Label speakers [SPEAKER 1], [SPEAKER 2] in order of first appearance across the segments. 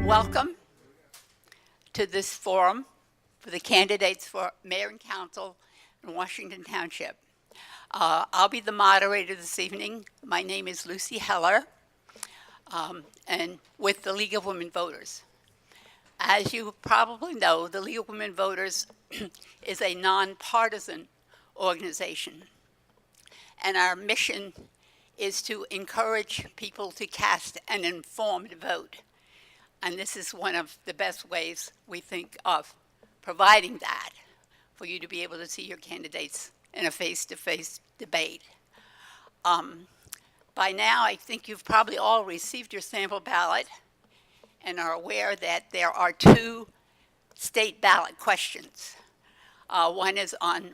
[SPEAKER 1] Welcome to this forum for the candidates for mayor and council in Washington Township. I'll be the moderator this evening. My name is Lucy Heller, and with the League of Women Voters. As you probably know, the League of Women Voters is a nonpartisan organization, and our mission is to encourage people to cast an informed vote. And this is one of the best ways we think of providing that, for you to be able to see your candidates in a face-to-face debate. By now, I think you've probably all received your sample ballot and are aware that there are two state ballot questions. One is on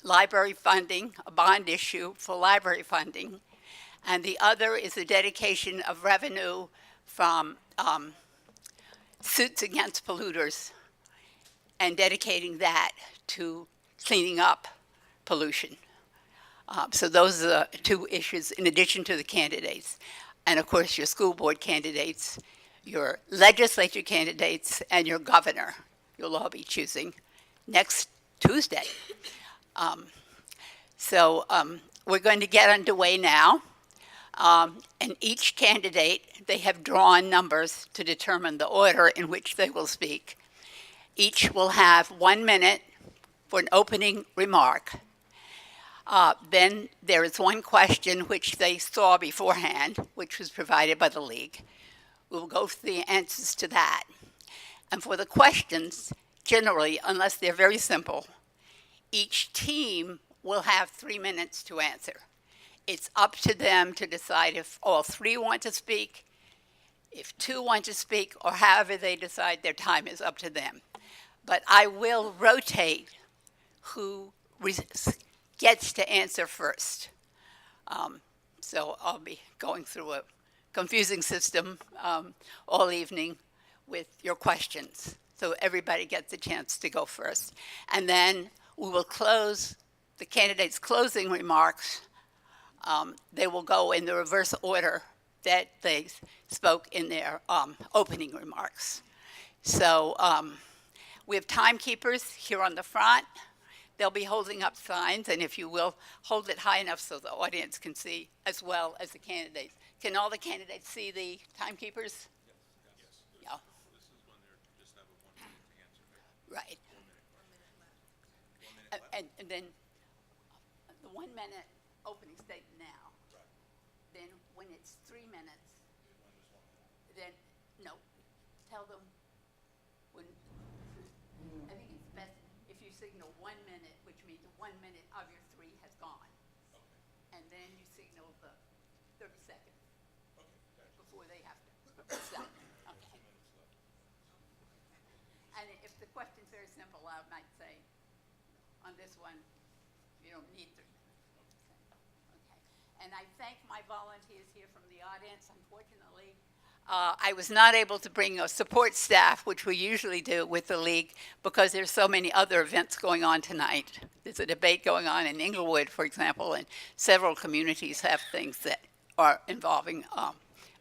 [SPEAKER 1] library funding, a bond issue for library funding, and the other is the dedication of revenue from suits against polluters and dedicating that to cleaning up pollution. So those are the two issues in addition to the candidates. And of course, your school board candidates, your legislature candidates, and your governor, you'll all be choosing next Tuesday. We're going to get underway now. And each candidate, they have drawn numbers to determine the order in which they will speak. Each will have 1 minute for an opening remark. Then there is one question which they saw beforehand, which was provided by the League. We will go through the answers to that. And for the questions, generally, unless they're very simple, each team will have 3 minutes to answer. It's up to them to decide if all three want to speak, if two want to speak, or however they decide their time is up to them. But I will rotate who gets to answer first. So I'll be going through a confusing system all evening with your questions. So everybody gets a chance to go first. And then we will close the candidates' closing remarks. They will go in the reverse order that they spoke in their opening remarks. So we have timekeepers here on the front. They'll be holding up signs, and if you will, hold it high enough so the audience can see as well as the candidates. Can all the candidates see the timekeepers?
[SPEAKER 2] Yes.
[SPEAKER 1] Yeah.
[SPEAKER 2] This is when they're just have a 1 minute to answer.
[SPEAKER 1] Right.
[SPEAKER 2] 1 minute left.
[SPEAKER 1] And then the 1 minute opening statement now.
[SPEAKER 2] Right.
[SPEAKER 1] Then when it's 3 minutes,
[SPEAKER 2] When there's 1 minute.
[SPEAKER 1] then, no, tell them when, I think it's best if you signal 1 minute, which means 1 minute of your 3 has gone.
[SPEAKER 2] Okay.
[SPEAKER 1] And then you signal the 30 seconds
[SPEAKER 2] Okay. Gotcha.
[SPEAKER 1] before they have to stop. Okay.
[SPEAKER 2] 2 minutes left.
[SPEAKER 1] And if the question's very simple, I might say, on this one, you don't need 3 minutes. Okay. And I thank my volunteers here from the audience. Unfortunately, I was not able to bring a support staff, which we usually do with the League, because there's so many other events going on tonight. There's a debate going on in Inglewood, for example, and several communities have things that are involving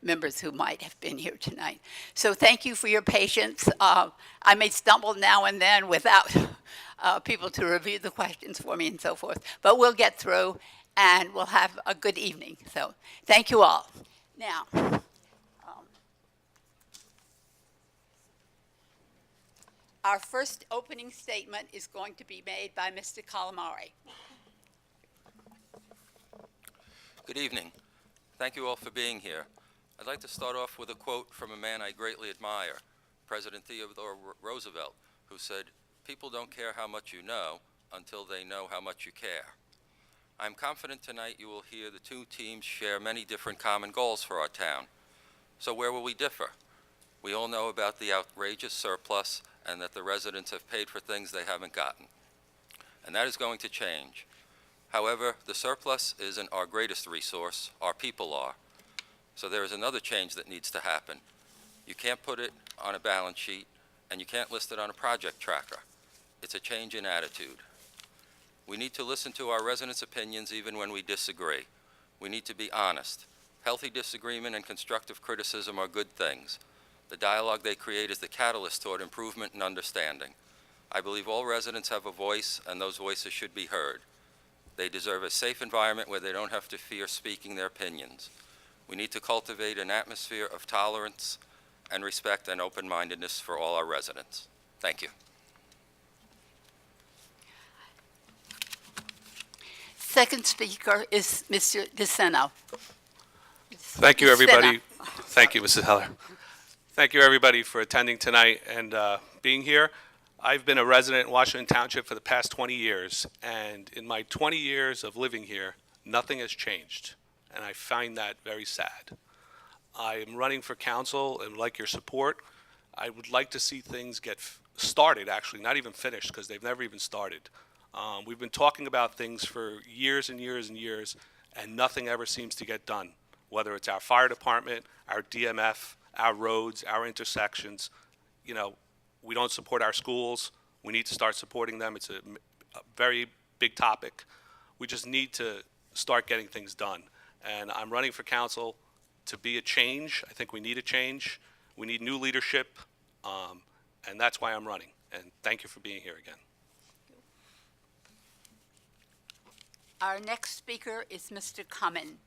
[SPEAKER 1] members who might have been here tonight. So thank you for your patience. I may stumble now and then without people to review the questions for me and so forth, but we'll get through and we'll have a good evening. So thank you all. Now, our first opening statement is going to be made by Mr. Calamari.
[SPEAKER 3] Good evening. Thank you all for being here. I'd like to start off with a quote from a man I greatly admire, President Theodore Roosevelt, who said, "People don't care how much you know until they know how much you care." I'm confident tonight you will hear the two teams share many different common goals for our town. So where will we differ? We all know about the outrageous surplus and that the residents have paid for things they haven't gotten. And that is going to change. However, the surplus isn't our greatest resource, our people are. So there is another change that needs to happen. You can't put it on a balance sheet, and you can't list it on a project tracker. It's a change in attitude. We need to listen to our residents' opinions even when we disagree. We need to be honest. Healthy disagreement and constructive criticism are good things. The dialogue they create is the catalyst toward improvement and understanding. I believe all residents have a voice, and those voices should be heard. They deserve a safe environment where they don't have to fear speaking their opinions. We need to cultivate an atmosphere of tolerance and respect and open-mindedness for all our residents. Thank you.
[SPEAKER 1] Second speaker is Mr. DeSeno.
[SPEAKER 4] Thank you, everybody.
[SPEAKER 1] DeSena.
[SPEAKER 4] Thank you, Mrs. Heller. Thank you, everybody, for attending tonight and being here. I've been a resident in Washington Township for the past 20 years, and in my 20 years of living here, nothing has changed, and I find that very sad. I am running for council and would like your support. I would like to see things get started, actually, not even finished, because they've never even started. We've been talking about things for years and years and years, and nothing ever seems to get done, whether it's our fire department, our DMF, our roads, our intersections. You know, we don't support our schools. We need to start supporting them. It's a very big topic. We just need to start getting things done. And I'm running for council to be a change. I think we need a change. We need new leadership, and that's why I'm running. And thank you for being here again.
[SPEAKER 1] Our next speaker is Mr. Cumming.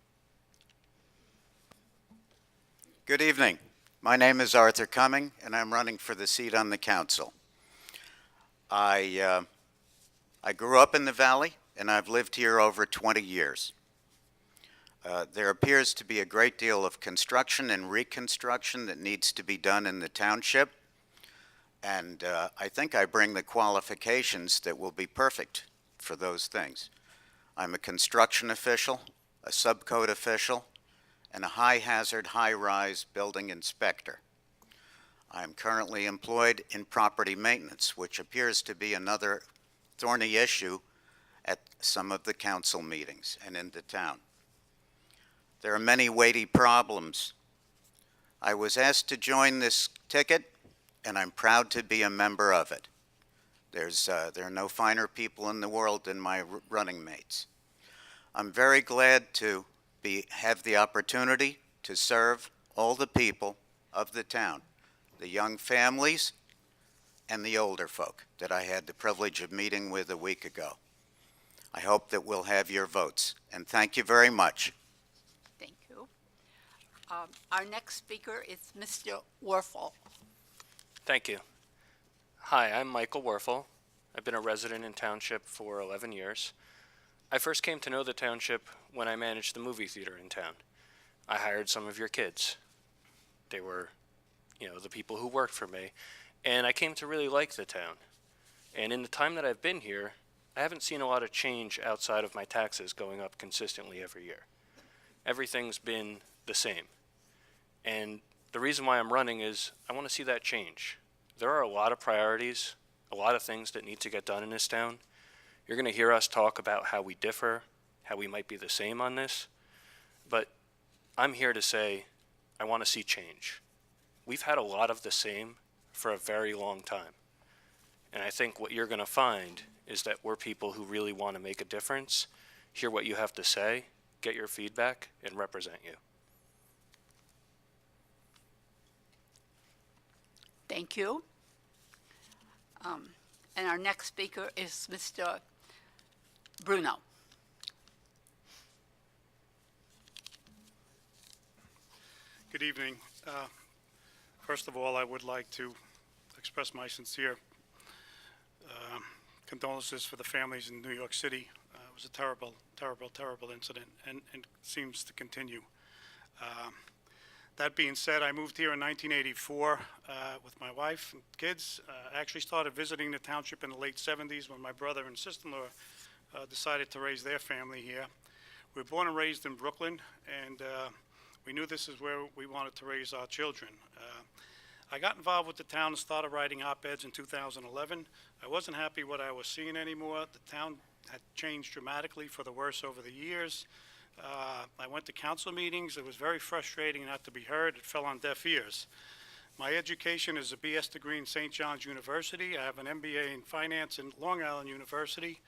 [SPEAKER 5] Good evening. My name is Arthur Cumming, and I'm running for the seat on the council. I grew up in the Valley, and I've lived here over 20 years. There appears to be a great deal of construction and reconstruction that needs to be done in the township, and I think I bring the qualifications that will be perfect for those things. I'm a construction official, a subcode official, and a high-hazard, high-rise building inspector. I am currently employed in property maintenance, which appears to be another thorny issue at some of the council meetings and in the town. There are many weighty problems. I was asked to join this ticket, and I'm proud to be a member of it. There are no finer people in the world than my running mates. I'm very glad to have the opportunity to serve all the people of the town, the young families and the older folk that I had the privilege of meeting with a week ago. I hope that we'll have your votes, and thank you very much.
[SPEAKER 1] Thank you. Our next speaker is Mr. Warfel.
[SPEAKER 6] Thank you. Hi, I'm Michael Werfel. I've been a resident in Township for 11 years. I first came to know the Township when I managed the movie theater in town. I hired some of your kids. They were, the people who worked for me, and I came to really like the town. And in the time that I've been here, I haven't seen a lot of change outside of my taxes going up consistently every year. Everything's been the same. And the reason why I'm running is I want to see that change. There are a lot of priorities, a lot of things that need to get done in this town. You're going to hear us talk about how we differ, how we might be the same on this, but I'm here to say I want to see change. We've had a lot of the same for a very long time, and I think what you're going to find is that we're people who really want to make a difference, hear what you have to say, get your feedback, and represent you.
[SPEAKER 1] Thank you. And our next speaker is Mr. Bruno.
[SPEAKER 7] Good evening. First of all, I would like to express my sincere condolences for the families in New York City. It was a terrible, terrible, terrible incident, and seems to continue. That being said, I moved here in 1984 with my wife and kids. I actually started visiting the township in the late 70s when my brother and sister-in-law decided to raise their family here. We were born and raised in Brooklyn, and we knew this is where we wanted to raise our children. I got involved with the town and started writing op-eds in 2011. I wasn't happy what I was seeing anymore. The town had changed dramatically for the worse over the years. I went to council meetings. It was very frustrating not to be heard. It fell on deaf ears. My education is a BS degree in St. John's University. I have an MBA in finance in Long Island University.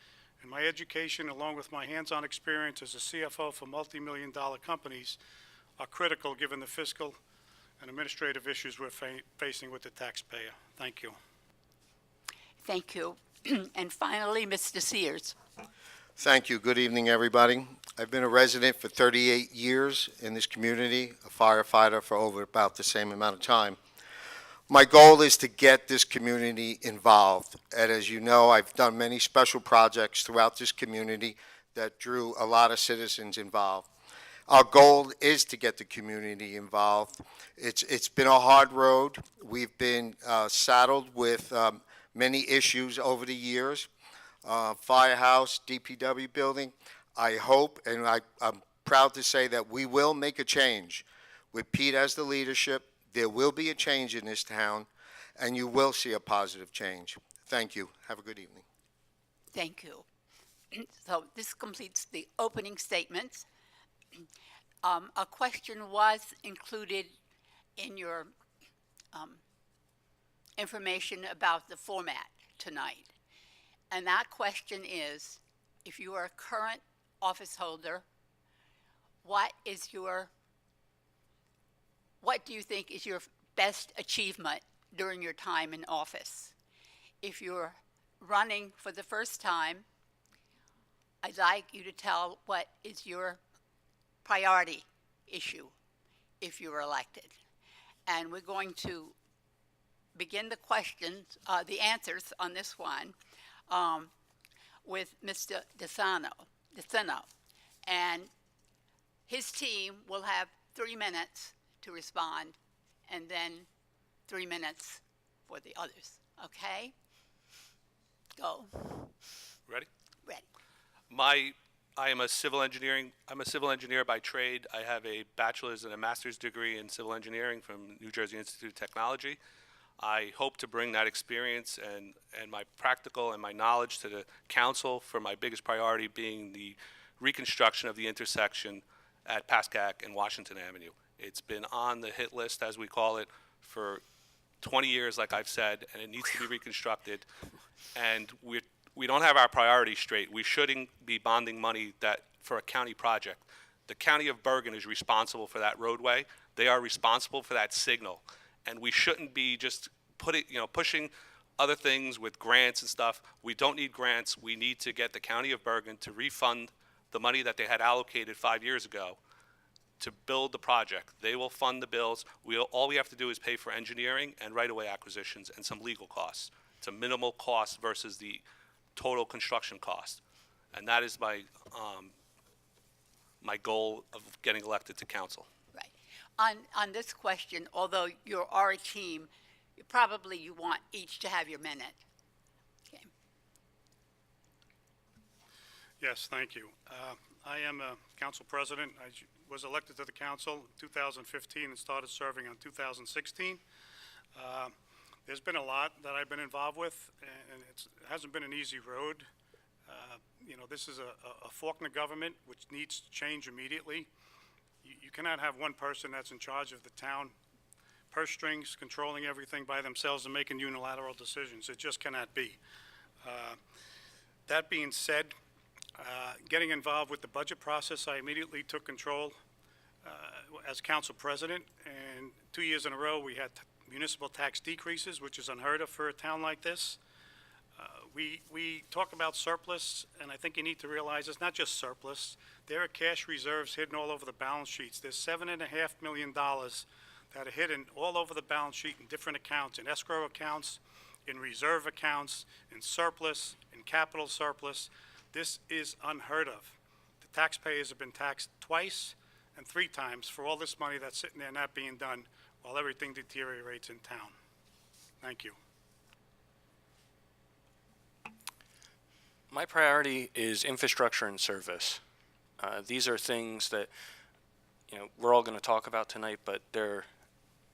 [SPEAKER 7] And my education, along with my hands-on experience as a CFO for multi-million-dollar companies, are critical given the fiscal and administrative issues we're facing with the taxpayer. Thank you.
[SPEAKER 1] Thank you. And finally, Mr. Sears.
[SPEAKER 8] Thank you. Good evening, everybody. I've been a resident for 38 years in this community, a firefighter for over about the same amount of time. My goal is to get this community involved. And as you know, I've done many special projects throughout this community that drew a lot of citizens involved. Our goal is to get the community involved. It's been a hard road. We've been saddled with many issues over the years. Firehouse, DPW building. I hope, and I'm proud to say that we will make a change. With Pete as the leadership, there will be a change in this town, and you will see a positive change. Thank you. Have a good evening.
[SPEAKER 1] Thank you. So this completes the opening statements. A question was included in your information about the format tonight. And that question is, if you are a current office holder, what do you think is your best achievement during your time in office? If you're running for the first time, I'd like you to tell what is your priority issue if you're elected. And we're going to begin the questions, the answers on this one with Mr. DeSano. And his team will have 3 minutes to respond, and then 3 minutes for the others. Okay? Go.
[SPEAKER 4] Ready?
[SPEAKER 1] Ready.
[SPEAKER 4] I'm a civil engineer by trade. I have a bachelor's and a master's degree in civil engineering from New Jersey Institute of Technology. I hope to bring that experience and my practical and my knowledge to the council, for my biggest priority being the reconstruction of the intersection at Pascack and Washington Avenue. It's been on the hit list, as we call it, for 20 years, like I've said, and it needs to be reconstructed. And we don't have our priorities straight. We shouldn't be bonding money for a county project. The county of Bergen is responsible for that roadway. They are responsible for that signal. And we shouldn't be just pushing other things with grants and stuff. We don't need grants. We need to get the county of Bergen to refund the money that they had allocated 5 years ago to build the project. They will fund the bills. All we have to do is pay for engineering and right-of-way acquisitions and some legal costs. It's a minimal cost versus the total construction cost. And that is my goal of getting elected to council.
[SPEAKER 1] Right. On this question, although you're our team, you want each to have your minute. Okay.
[SPEAKER 7] Yes, thank you. I am a council president. I was elected to the council in 2015 and started serving in 2016. There's been a lot that I've been involved with, and it hasn't been an easy road. This is a fork in the government which needs to change immediately. You cannot have one person that's in charge of the town purse strings, controlling everything by themselves and making unilateral decisions. It just cannot be. That being said, getting involved with the budget process, I immediately took control as council president, and 2 years in a row we had municipal tax decreases, which is unheard of for a town like this. We talk about surplus, and I think you need to realize it's not just surplus. There are cash reserves hidden all over the balance sheets. There's $7.5 million that are hidden all over the balance sheet in different accounts, in escrow accounts, in reserve accounts, in surplus, in capital surplus. This is unheard of. The taxpayers have been taxed twice and 3 times for all this money that's sitting there not being done while everything deteriorates in town. Thank you.
[SPEAKER 6] My priority is infrastructure and service. These are things that we're all going to talk about tonight, but they're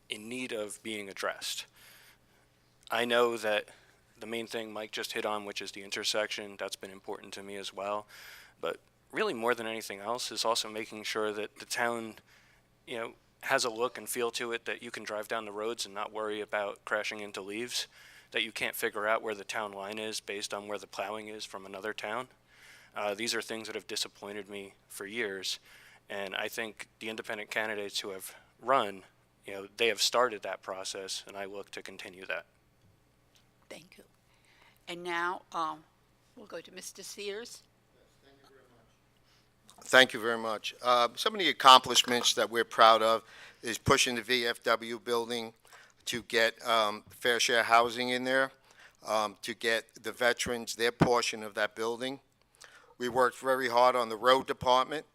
[SPEAKER 6] in need of being addressed. I know that the main thing Mike just hit on, which is the intersection, that's been important to me as well. But really more than anything else is also making sure that the town, has a look and feel to it that you can drive down the roads and not worry about crashing into leaves, that you can't figure out where the town line is based on where the plowing is from another town. These are things that have disappointed me for years, and I think the independent candidates who have run, they have started that process, and I look to continue that.
[SPEAKER 1] Thank you. And now we'll go to Mr. Sears.
[SPEAKER 8] Thank you very much. Some of the accomplishments that we're proud of is pushing the VFW building to get fair share housing in there, to get the veterans their portion of that building. We worked very hard on the road department.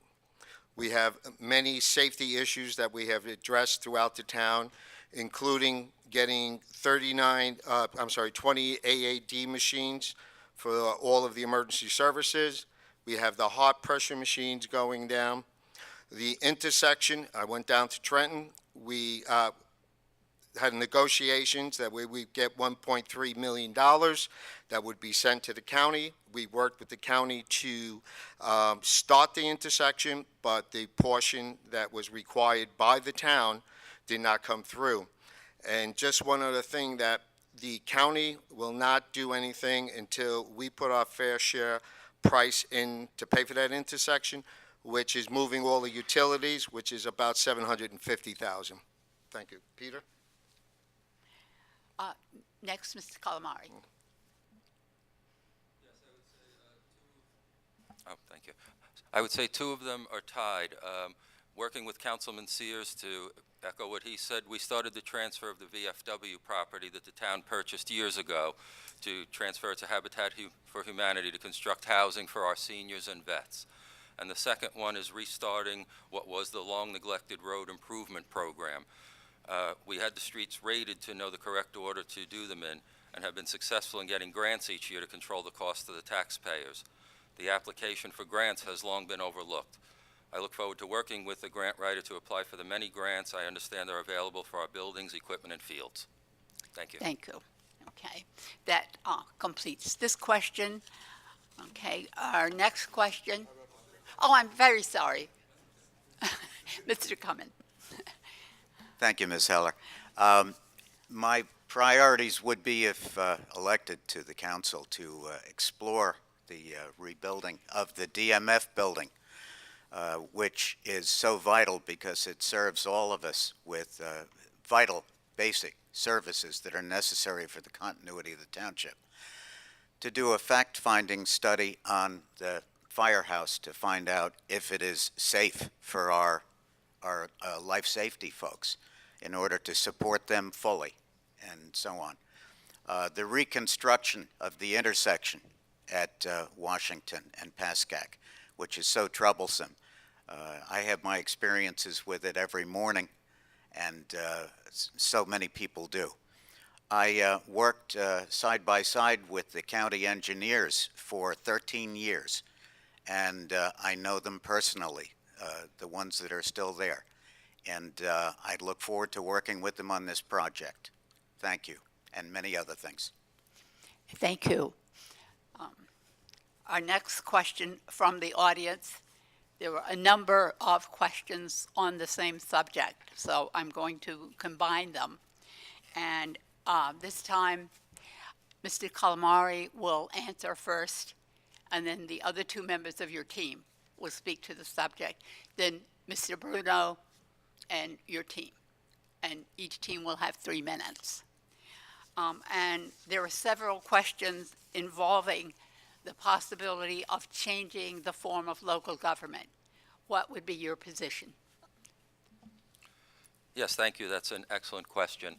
[SPEAKER 8] We have many safety issues that we have addressed throughout the town, including getting 20 AAD machines for all of the emergency services. We have the heart pressure machines going down. The intersection, I went down to Trenton. We had negotiations that we get $1.3 million that would be sent to the county. We worked with the county to start the intersection, but the portion that was required by the town did not come through. And just one other thing, that the county will not do anything until we put our fair share price in to pay for that intersection, which is moving all the utilities, which is about $750,000. Thank you. Peter?
[SPEAKER 1] Next, Mr. Calamari.
[SPEAKER 3] Oh, thank you. I would say two of them are tied. Working with Councilman Sears, to echo what he said, we started the transfer of the VFW property that the town purchased years ago to transfer it to Habitat for Humanity to construct housing for our seniors and vets. And the second one is restarting what was the long-neglected road improvement program. We had the streets rated to know the correct order to do them in, and have been successful in getting grants each year to control the cost to the taxpayers. The application for grants has long been overlooked. I look forward to working with the grant writer to apply for the many grants I understand are available for our buildings, equipment, and fields. Thank you.
[SPEAKER 1] Thank you. Okay, that completes this question. Okay, our next question. Oh, I'm very sorry. Mr. Cummins.
[SPEAKER 5] Thank you, Ms. Heller. My priorities would be, if elected to the council, to explore the rebuilding of the DMF building, which is so vital because it serves all of us with vital, basic services that are necessary for the continuity of the township. To do a fact-finding study on the firehouse to find out if it is safe for our life safety folks, in order to support them fully, and so on. The reconstruction of the intersection at Washington and Pascack, which is so troublesome. I have my experiences with it every morning, and so many people do. I worked side by side with the county engineers for 13 years, and I know them personally, the ones that are still there. And I look forward to working with them on this project. Thank you, and many other things.
[SPEAKER 1] Thank you. Our next question from the audience. There were a number of questions on the same subject, so I'm going to combine them. And this time, Mr. Calamari will answer first, and then the other two members of your team will speak to the subject. Then Mr. Bruno and your team, and each team will have 3 minutes. And there are several questions involving the possibility of changing the form of local government. What would be your position?
[SPEAKER 3] Yes, thank you. That's an excellent question.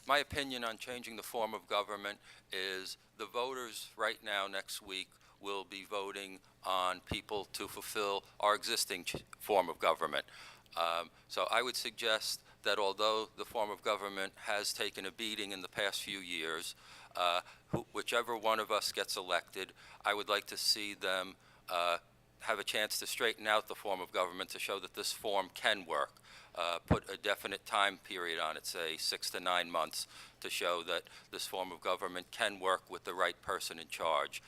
[SPEAKER 3] My opinion on changing the form of government is the voters right now, next week, will be voting on people to fulfill our existing form of government. So I would suggest that although the form of government has taken a beating in the past few years, whichever one of us gets elected, I would like to see them have a chance to straighten out the form of government to show that this form can work. Put a definite time period on it, say 6 to 9 months, to show that this form of government can work with the right person in charge.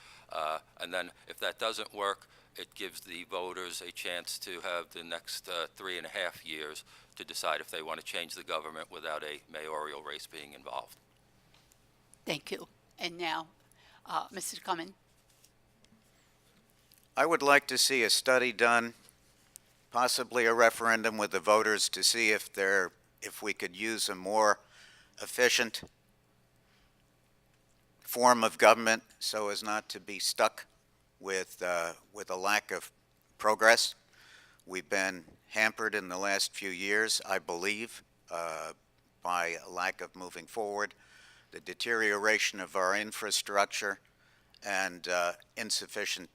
[SPEAKER 3] And then if that doesn't work, it gives the voters a chance to have the next 3.5 years to decide if they want to change the government without a mayoral race being involved.
[SPEAKER 1] Thank you. And now, Mr. Cummins.
[SPEAKER 5] I would like to see a study done, possibly a referendum with the voters, to see if their if we could use a more efficient form of government so as not to be stuck with a lack of progress. We've been hampered in the last few years, I believe, by a lack of moving forward, the deterioration of our infrastructure, and insufficient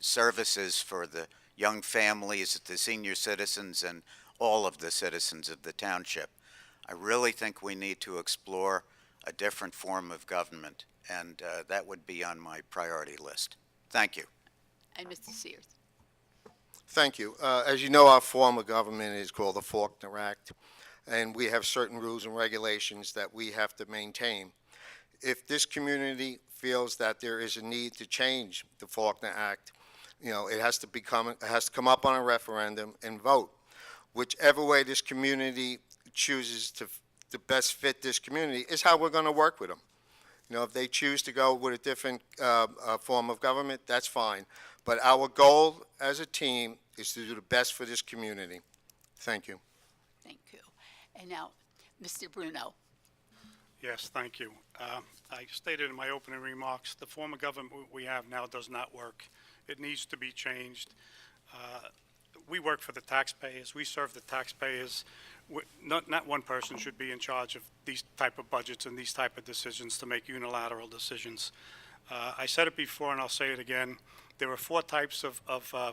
[SPEAKER 5] services for the young families, the senior citizens, and all of the citizens of the township. I really think we need to explore a different form of government, and that would be on my priority list. Thank you.
[SPEAKER 1] And Mr. Sears.
[SPEAKER 8] Thank you. As you know, our form of government is called the Faulkner Act, and we have certain rules and regulations that we have to maintain. If this community feels that there is a need to change the Faulkner Act, it has to come up on a referendum and vote. Whichever way this community chooses to best fit this community is how we're going to work with them. If they choose to go with a different form of government, that's fine. But our goal as a team is to do the best for this community. Thank you.
[SPEAKER 1] Thank you. And now, Mr. Bruno.
[SPEAKER 7] Yes, thank you. I stated in my opening remarks, the form of government we have now does not work. It needs to be changed. We work for the taxpayers. We serve the taxpayers. Not one person should be in charge of these type of budgets and these type of decisions to make unilateral decisions. I said it before and I'll say it again. There are 4 types of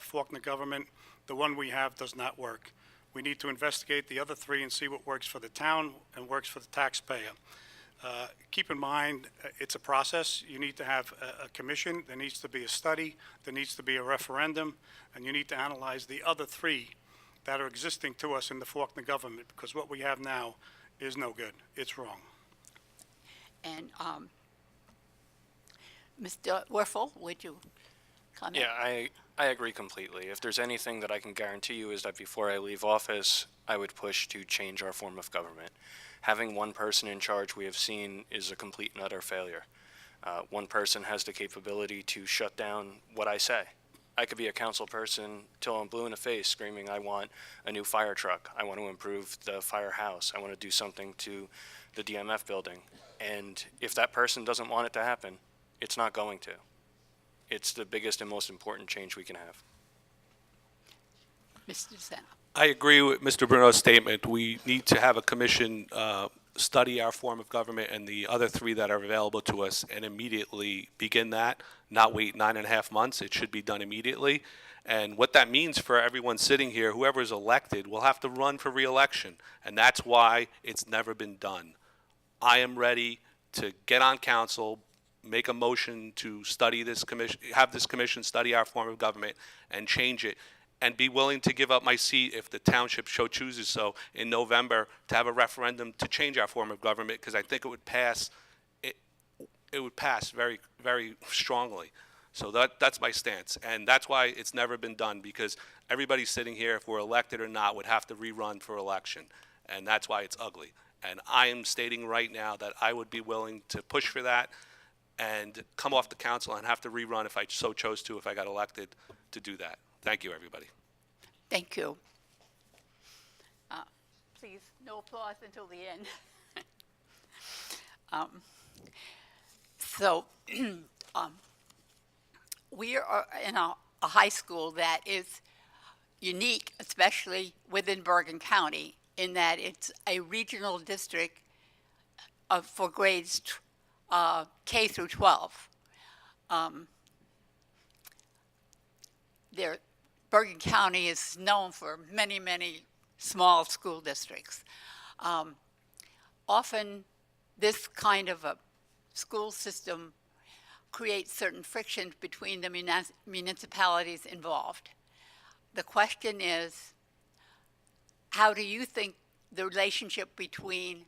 [SPEAKER 7] Faulkner government. The one we have does not work. We need to investigate the other 3 and see what works for the town and works for the taxpayer. Keep in mind, it's a process. You need to have a commission. There needs to be a study. There needs to be a referendum. And you need to analyze the other 3 that are existing to us in the Faulkner government, because what we have now is no good. It's wrong.
[SPEAKER 1] And Mr. Werfel, would you comment?
[SPEAKER 6] Yeah, I agree completely. If there's anything that I can guarantee you is that before I leave office, I would push to change our form of government. Having one person in charge, we have seen, is a complete and utter failure. One person has the capability to shut down what I say. I could be a council person till I'm blue in the face screaming, I want a new fire truck. I want to improve the firehouse. I want to do something to the DMF building. And if that person doesn't want it to happen, it's not going to. It's the biggest and most important change we can have.
[SPEAKER 1] Mr. DeSena.
[SPEAKER 4] I agree with Mr. Bruno's statement. We need to have a commission study our form of government and the other 3 that are available to us and immediately begin that, not wait 9.5 months. It should be done immediately. And what that means for everyone sitting here, whoever is elected will have to run for re-election. And that's why it's never been done. I am ready to get on council, make a motion to study this commission, have this commission study our form of government and change it, and be willing to give up my seat if the township so chooses so in November to have a referendum to change our form of government, because I think it would pass. It would pass very, very strongly. So that's my stance, and that's why it's never been done, because everybody sitting here, if we're elected or not, would have to rerun for election, and that's why it's ugly. And I am stating right now that I would be willing to push for that and come off the council and have to rerun if I so chose to, if I got elected to do that. Thank you, everybody.
[SPEAKER 1] Thank you. Please, no applause until the end. We are in a high school that is unique, especially within Bergen County, in that it's a regional district for grades K through 12. Bergen County is known for many, many small school districts. Often, this kind of a school system creates certain friction between the municipalities involved. The question is, how do you think the relationship between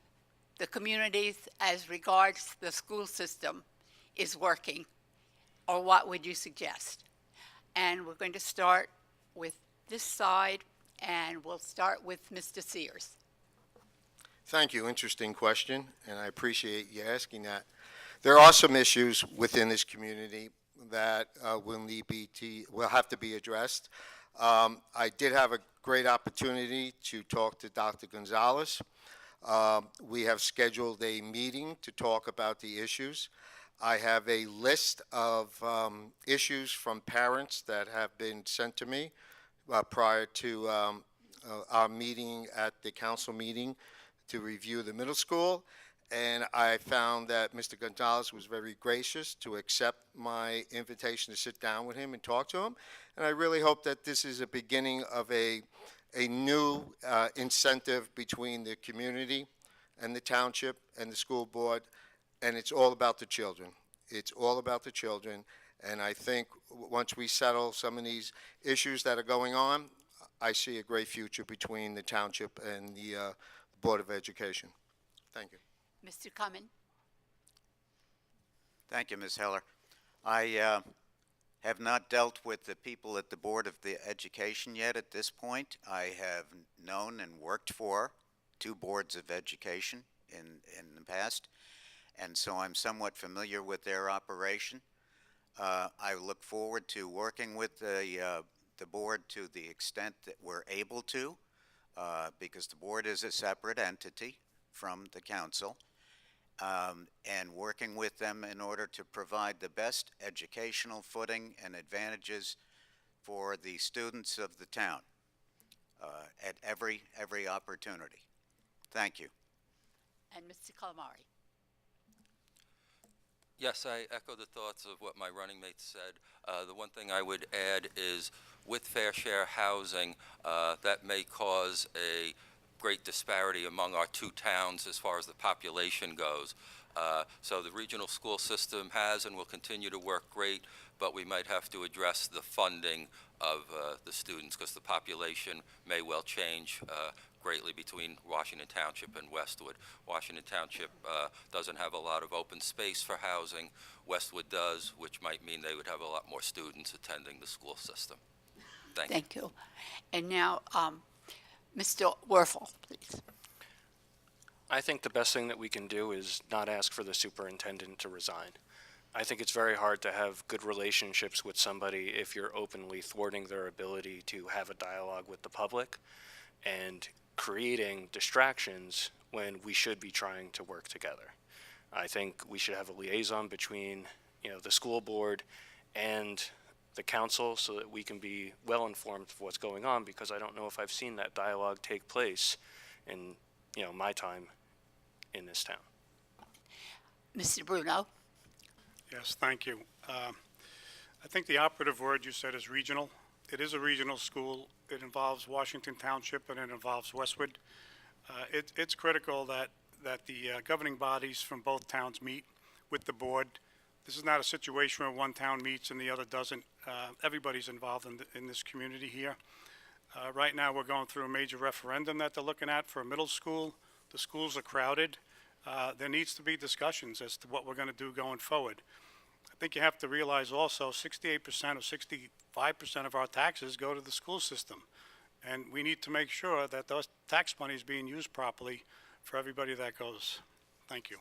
[SPEAKER 1] the communities as regards the school system is working, or what would you suggest? And we're going to start with this side, and we'll start with Mr. Sears.
[SPEAKER 8] Thank you. Interesting question, and I appreciate you asking that. There are some issues within this community that will have to be addressed. I did have a great opportunity to talk to Dr. Gonzalez. We have scheduled a meeting to talk about the issues. I have a list of issues from parents that have been sent to me prior to our meeting at the council meeting to review the middle school. And I found that Mr. Gonzalez was very gracious to accept my invitation to sit down with him and talk to him. And I really hope that this is a beginning of a new incentive between the community and the township and the school board, and it's all about the children. It's all about the children, and I think once we settle some of these issues that are going on, I see a great future between the township and the Board of Education. Thank you.
[SPEAKER 1] Mr. Cumming?
[SPEAKER 5] Thank you, Ms. Heller. I have not dealt with the people at the Board of the Education yet at this point. I have known and worked for 2 boards of education in the past, and so I'm somewhat familiar with their operation. I look forward to working with the board to the extent that we're able to, because the board is a separate entity from the council, and working with them in order to provide the best educational footing and advantages for the students of the town at every opportunity. Thank you.
[SPEAKER 1] And Mr. Calamari?
[SPEAKER 3] Yes, I echo the thoughts of what my running mates said. The one thing I would add is with fair share housing, that may cause a great disparity among our 2 towns as far as the population goes. So the regional school system has and will continue to work great, but we might have to address the funding of the students because the population may well change greatly between Washington Township and Westwood. Washington Township doesn't have a lot of open space for housing. Westwood does, which might mean they would have a lot more students attending the school system. Thank you.
[SPEAKER 1] Thank you. And now, Mr. Werfel, please.
[SPEAKER 6] I think the best thing that we can do is not ask for the superintendent to resign. I think it's very hard to have good relationships with somebody if you're openly thwarting their ability to have a dialogue with the public and creating distractions when we should be trying to work together. I think we should have a liaison between, the school board and the council so that we can be well informed of what's going on, because I don't know if I've seen that dialogue take place in, my time in this town.
[SPEAKER 1] Mr. Bruno?
[SPEAKER 7] Yes, thank you. I think the operative word you said is regional. It is a regional school. It involves Washington Township and it involves Westwood. It's critical that the governing bodies from both towns meet with the board. This is not a situation where one town meets and the other doesn't. Everybody's involved in this community here. Right now, we're going through a major referendum that they're looking at for a middle school. The schools are crowded. There needs to be discussions as to what we're going to do going forward. I think you have to realize also 68% or 65% of our taxes go to the school system. And we need to make sure that those tax money is being used properly for everybody that goes. Thank you.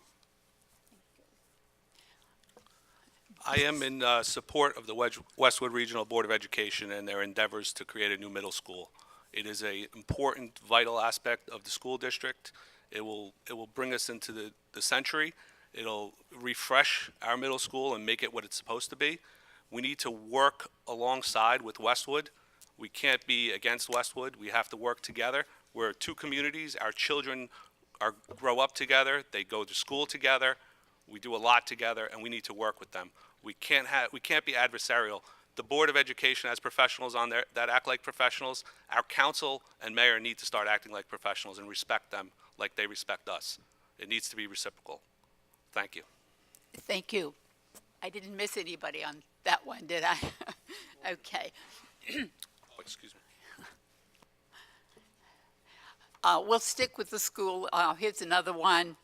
[SPEAKER 4] I am in support of the Westwood Regional Board of Education and their endeavors to create a new middle school. It is an important, vital aspect of the school district. It will bring us into the century. It'll refresh our middle school and make it what it's supposed to be. We need to work alongside with Westwood. We can't be against Westwood. We have to work together. We're 2 communities. Our children grow up together. They go to school together. We do a lot together, and we need to work with them. We can't be adversarial. The Board of Education has professionals on there that act like professionals. Our council and mayor need to start acting like professionals and respect them like they respect us. It needs to be reciprocal. Thank you.
[SPEAKER 1] Thank you. I didn't miss anybody on that one, did I? Okay.
[SPEAKER 4] Oh, excuse me.
[SPEAKER 1] We'll stick with the school. Here's another one.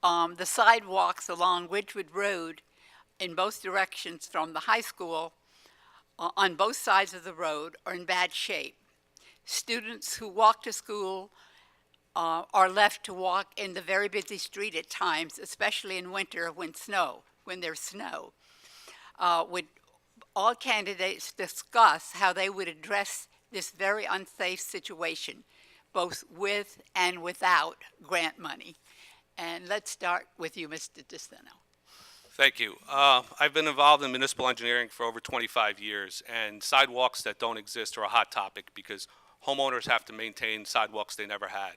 [SPEAKER 1] The sidewalks along Ridgewood Road in both directions from the high school on both sides of the road are in bad shape. Students who walk to school are left to walk in the very busy street at times, especially in winter when there's snow. Would all candidates discuss how they would address this very unsafe situation, both with and without grant money. And let's start with you, Mr. DeSteno.
[SPEAKER 4] Thank you. I've been involved in municipal engineering for over 25 years, and sidewalks that don't exist are a hot topic because homeowners have to maintain sidewalks they never had.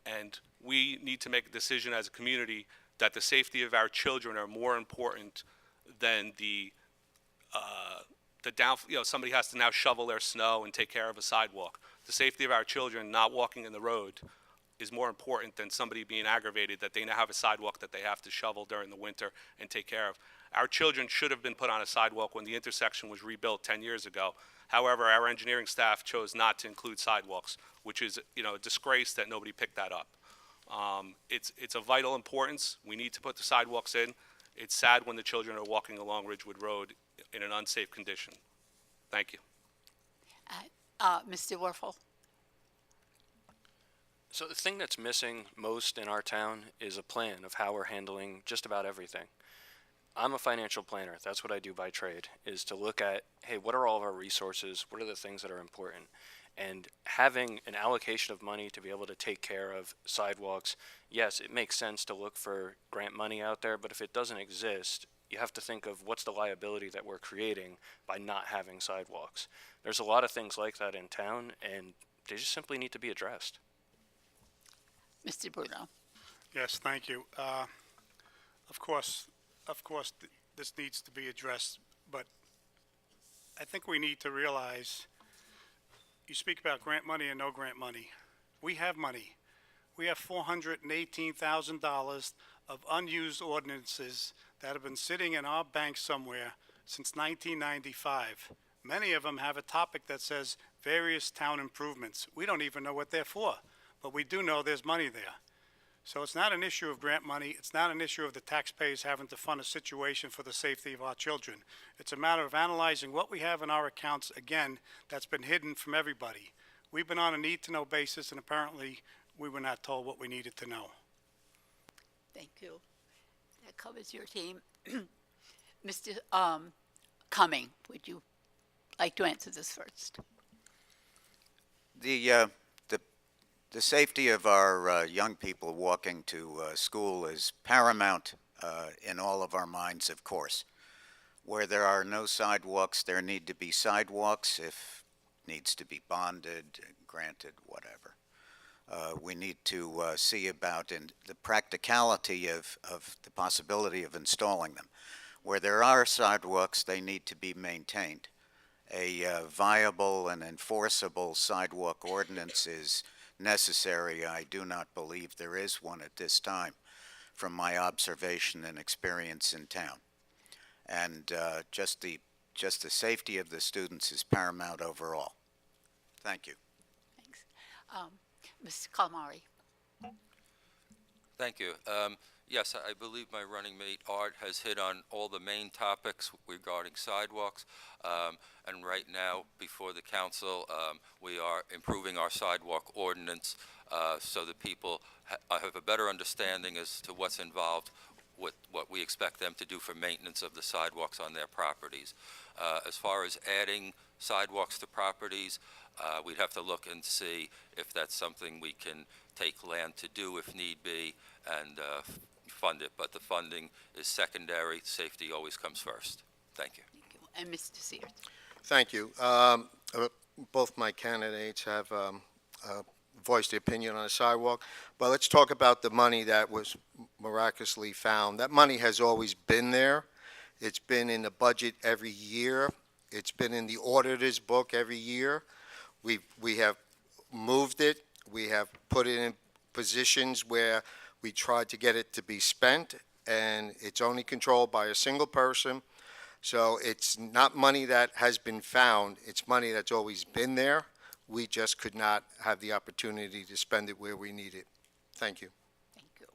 [SPEAKER 4] And we need to make a decision as a community that the safety of our children are more important than somebody has to now shovel their snow and take care of a sidewalk. The safety of our children not walking in the road is more important than somebody being aggravated that they now have a sidewalk that they have to shovel during the winter and take care of. Our children should have been put on a sidewalk when the intersection was rebuilt 10 years ago. However, our engineering staff chose not to include sidewalks, which is, a disgrace that nobody picked that up. It's of vital importance. We need to put the sidewalks in. It's sad when the children are walking along Ridgewood Road in an unsafe condition. Thank you.
[SPEAKER 1] Mr. Werfel?
[SPEAKER 6] So the thing that's missing most in our town is a plan of how we're handling just about everything. I'm a financial planner. That's what I do by trade, is to look at, hey, what are all of our resources? What are the things that are important? And having an allocation of money to be able to take care of sidewalks, yes, it makes sense to look for grant money out there, but if it doesn't exist, you have to think of what's the liability that we're creating by not having sidewalks. There's a lot of things like that in town, and they just simply need to be addressed.
[SPEAKER 1] Mr. Bruno?
[SPEAKER 7] Yes, thank you. Of course, this needs to be addressed, but I think we need to realize, you speak about grant money and no grant money. We have money. We have $418,000 of unused ordinances that have been sitting in our bank somewhere since 1995. Many of them have a topic that says various town improvements. We don't even know what they're for, but we do know there's money there. So it's not an issue of grant money. It's not an issue of the taxpayers having to fund a situation for the safety of our children. It's a matter of analyzing what we have in our accounts, again, that's been hidden from everybody. We've been on a need-to-know basis, and apparently we were not told what we needed to know.
[SPEAKER 1] Thank you. That covers your team. Mr. Cumming, would you like to answer this first?
[SPEAKER 5] The safety of our young people walking to school is paramount in all of our minds, of course. Where there are no sidewalks, there need to be sidewalks. If needs to be bonded, granted, whatever. We need to see about the practicality of the possibility of installing them. Where there are sidewalks, they need to be maintained. A viable and enforceable sidewalk ordinance is necessary. I do not believe there is one at this time from my observation and experience in town. And just the safety of the students is paramount overall. Thank you.
[SPEAKER 1] Thanks. Mr. Calamari?
[SPEAKER 3] Thank you. Yes, I believe my running mate Art has hit on all the main topics regarding sidewalks. And right now, before the council, we are improving our sidewalk ordinance so that people have a better understanding as to what's involved with what we expect them to do for maintenance of the sidewalks on their properties. As far as adding sidewalks to properties, we'd have to look and see if that's something we can take land to do if need be and fund it. But the funding is secondary. Safety always comes first. Thank you.
[SPEAKER 1] Thank you. And Mr. Sears?
[SPEAKER 8] Thank you. Both my candidates have voiced their opinion on the sidewalk, but let's talk about the money that was miraculously found. That money has always been there. It's been in the budget every year. It's been in the auditor's book every year. We have moved it. We have put it in positions where we tried to get it to be spent, and it's only controlled by a single person. So it's not money that has been found. It's money that's always been there. We just could not have the opportunity to spend it where we need it. Thank you.
[SPEAKER 1] Thank you.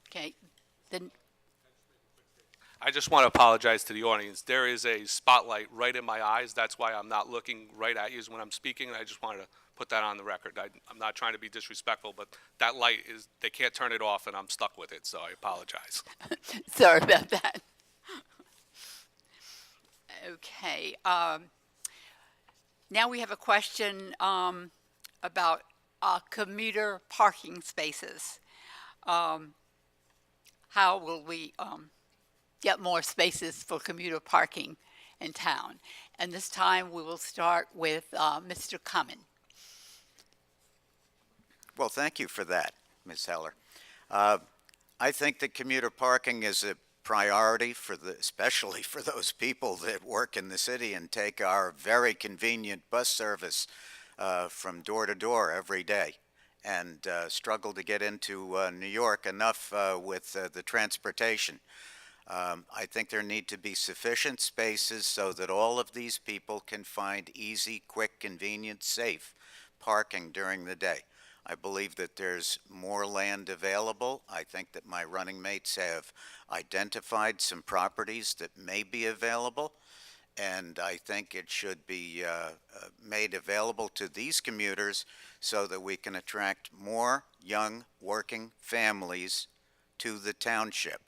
[SPEAKER 1] Okay, then,
[SPEAKER 4] I just want to apologize to the audience. There is a spotlight right in my eyes. That's why I'm not looking right at you when I'm speaking. I just wanted to put that on the record. I'm not trying to be disrespectful, but that light is, they can't turn it off, and I'm stuck with it, so I apologize.
[SPEAKER 1] sorry about that. Okay, Now we have a question about commuter parking spaces. How will we get more spaces for commuter parking in town? And this time we will start with Mr. Cummин.
[SPEAKER 5] Well, thank you for that, Ms. Heller. I think that commuter parking is a priority especially for those people that work in the city and take our very convenient bus service from door to door every day and struggle to get into New York enough with the transportation. I think there need to be sufficient spaces so that all of these people can find easy, quick, convenient, safe parking during the day. I believe that there's more land available. I think that my running mates have identified some properties that may be available, and I think it should be made available to these commuters so that we can attract more young working families to the township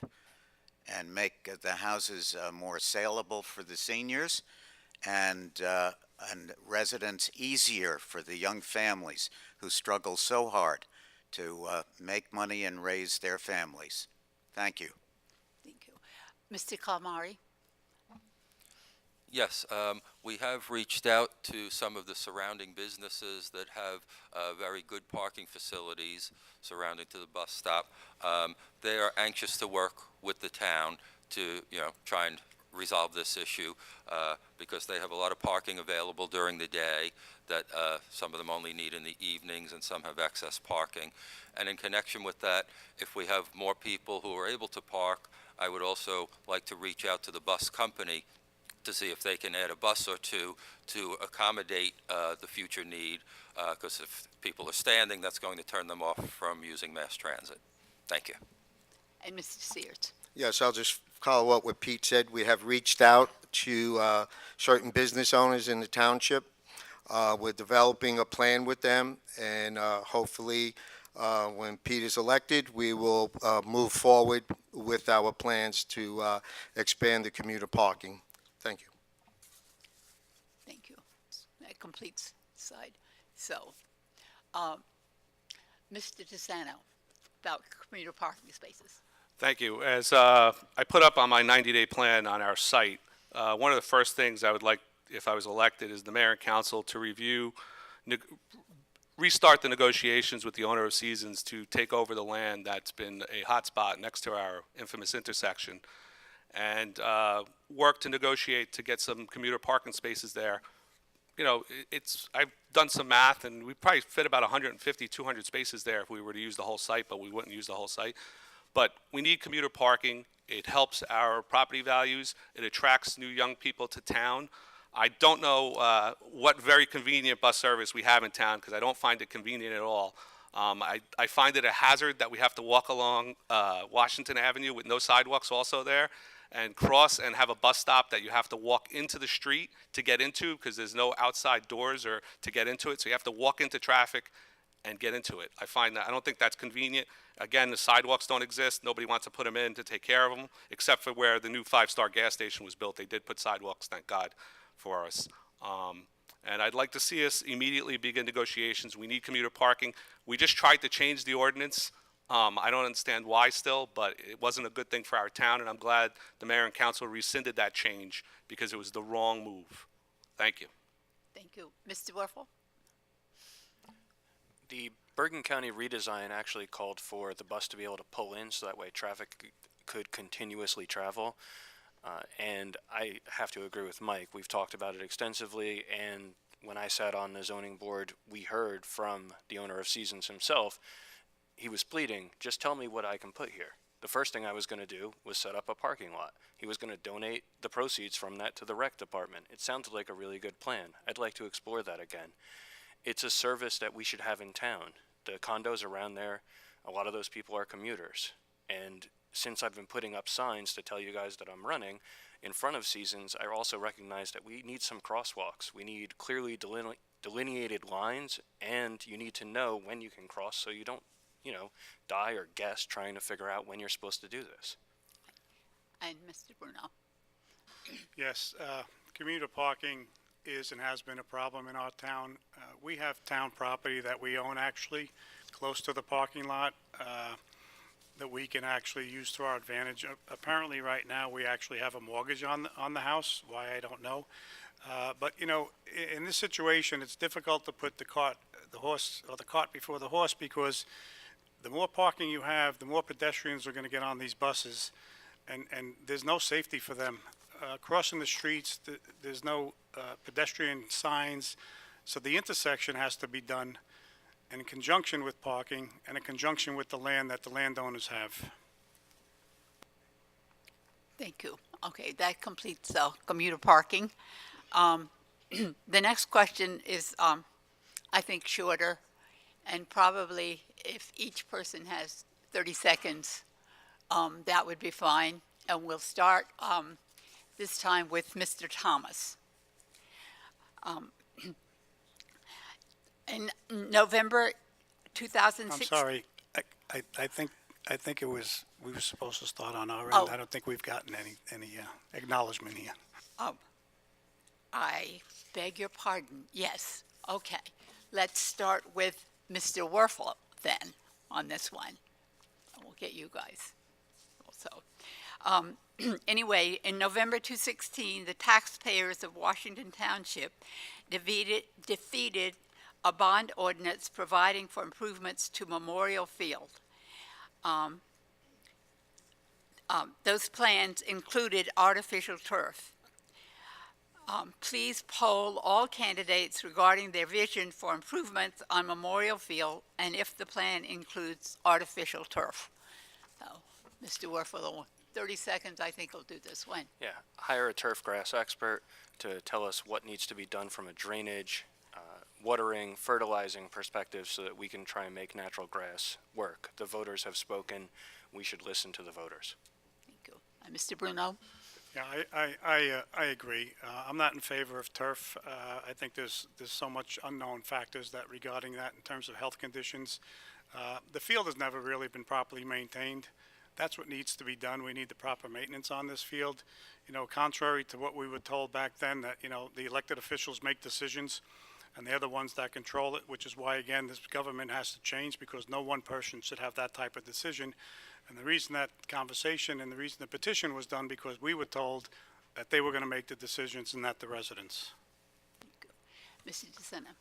[SPEAKER 5] and make the houses more saleable for the seniors and residents easier for the young families who struggle so hard to make money and raise their families. Thank you.
[SPEAKER 1] Thank you. Mr. Kalmari?
[SPEAKER 3] Yes, we have reached out to some of the surrounding businesses that have very good parking facilities surrounding to the bus stop. They are anxious to work with the town to, try and resolve this issue because they have a lot of parking available during the day that some of them only need in the evenings and some have excess parking. And in connection with that, if we have more people who are able to park, I would also like to reach out to the bus company to see if they can add a bus or two to accommodate the future need, because if people are standing, that's going to turn them off from using mass transit. Thank you.
[SPEAKER 1] And Mr. Sears?
[SPEAKER 8] Yes, I'll just follow up what Pete said. We have reached out to certain business owners in the township. We're developing a plan with them, and hopefully, when Pete is elected, we will move forward with our plans to expand the commuter parking. Thank you.
[SPEAKER 1] Thank you. That completes the side. So, Mr. DeSano, about commuter parking spaces.
[SPEAKER 4] Thank you. As I put up on my 90-day plan on our site, one of the first things I would like, if I was elected, is the mayor and council to restart the negotiations with the owner of Seasons to take over the land that's been a hot spot next to our infamous intersection, and work to negotiate to get some commuter parking spaces there. I've done some math, and we probably fit about 150, 200 spaces there if we were to use the whole site, but we wouldn't use the whole site. But we need commuter parking. It helps our property values. It attracts new young people to town. I don't know what very convenient bus service we have in town, because I don't find it convenient at all. I find it a hazard that we have to walk along Washington Avenue with no sidewalks also there, and cross and have a bus stop that you have to walk into the street to get into, because there's no outside doors or to get into it. So you have to walk into traffic and get into it. I don't think that's convenient. Again, the sidewalks don't exist. Nobody wants to put them in to take care of them, except for where the new 5-star gas station was built. They did put sidewalks, thank God, for us. And I'd like to see us immediately begin negotiations. We need commuter parking. We just tried to change the ordinance. I don't understand why still, but it wasn't a good thing for our town, and I'm glad the mayor and council rescinded that change because it was the wrong move. Thank you.
[SPEAKER 1] Thank you. Mr. Werfel?
[SPEAKER 6] The Bergen County redesign actually called for the bus to be able to pull in so that way traffic could continuously travel. And I have to agree with Mike. We've talked about it extensively, and when I sat on the zoning board, we heard from the owner of Seasons himself. He was pleading, just tell me what I can put here. The first thing I was going to do was set up a parking lot. He was going to donate the proceeds from that to the rec department. It sounded like a really good plan. I'd like to explore that again. It's a service that we should have in town. The condos around there, a lot of those people are commuters. And since I've been putting up signs to tell you guys that I'm running in front of Seasons, I also recognize that we need some crosswalks. We need clearly delineated lines, and you need to know when you can cross so you don't, die or guess trying to figure out when you're supposed to do this.
[SPEAKER 1] And Mr. Bruno?
[SPEAKER 7] Yes, commuter parking is and has been a problem in our town. We have town property that we own actually, close to the parking lot, that we can actually use to our advantage. Apparently, right now, we actually have a mortgage on the house, why I don't know. But, you know, in this situation, it's difficult to put the cart before the horse, because the more parking you have, the more pedestrians are going to get on these buses, and there's no safety for them. Crossing the streets, there's no pedestrian signs, so the intersection has to be done in conjunction with parking and in conjunction with the land that the landowners have.
[SPEAKER 1] Thank you. Okay, that completes commuter parking. The next question is, I think, shorter, and probably if each person has 30 seconds, that would be fine. And we'll start this time with Mr. Thomas. In November 2006.
[SPEAKER 7] I'm sorry, I think it was, we were supposed to start on our end.
[SPEAKER 1] Oh.
[SPEAKER 7] I don't think we've gotten any acknowledgement here.
[SPEAKER 1] Oh, I beg your pardon. Yes. Okay. Let's start with Mr. Werfel then on this one. We'll get you guys also. Anyway, in November 2016, the taxpayers of Washington Township defeated a bond ordinance providing for improvements to Memorial Field. Those plans included artificial turf. Please poll all candidates regarding their vision for improvements on Memorial Field and if the plan includes artificial turf. So, Mr. Werfel, 30 seconds, I think, will do this one.
[SPEAKER 6] Yeah, hire a turf grass expert to tell us what needs to be done from a drainage, watering, fertilizing perspective so that we can try and make natural grass work. The voters have spoken. We should listen to the voters.
[SPEAKER 1] Thank you. Mr. Bruno?
[SPEAKER 7] Yeah, I agree. I'm not in favor of turf. I think there's so much unknown factors that regarding that in terms of health conditions. The field has never really been properly maintained. That's what needs to be done. We need the proper maintenance on this field. You know, contrary to what we were told back then, that, you know, the elected officials make decisions and they're the ones that control it, which is why, again, this government has to change, because no one person should have that type of decision. And the reason that conversation and the reason the petition was done, because we were told that they were going to make the decisions and not the residents.
[SPEAKER 1] Mr. DeSena?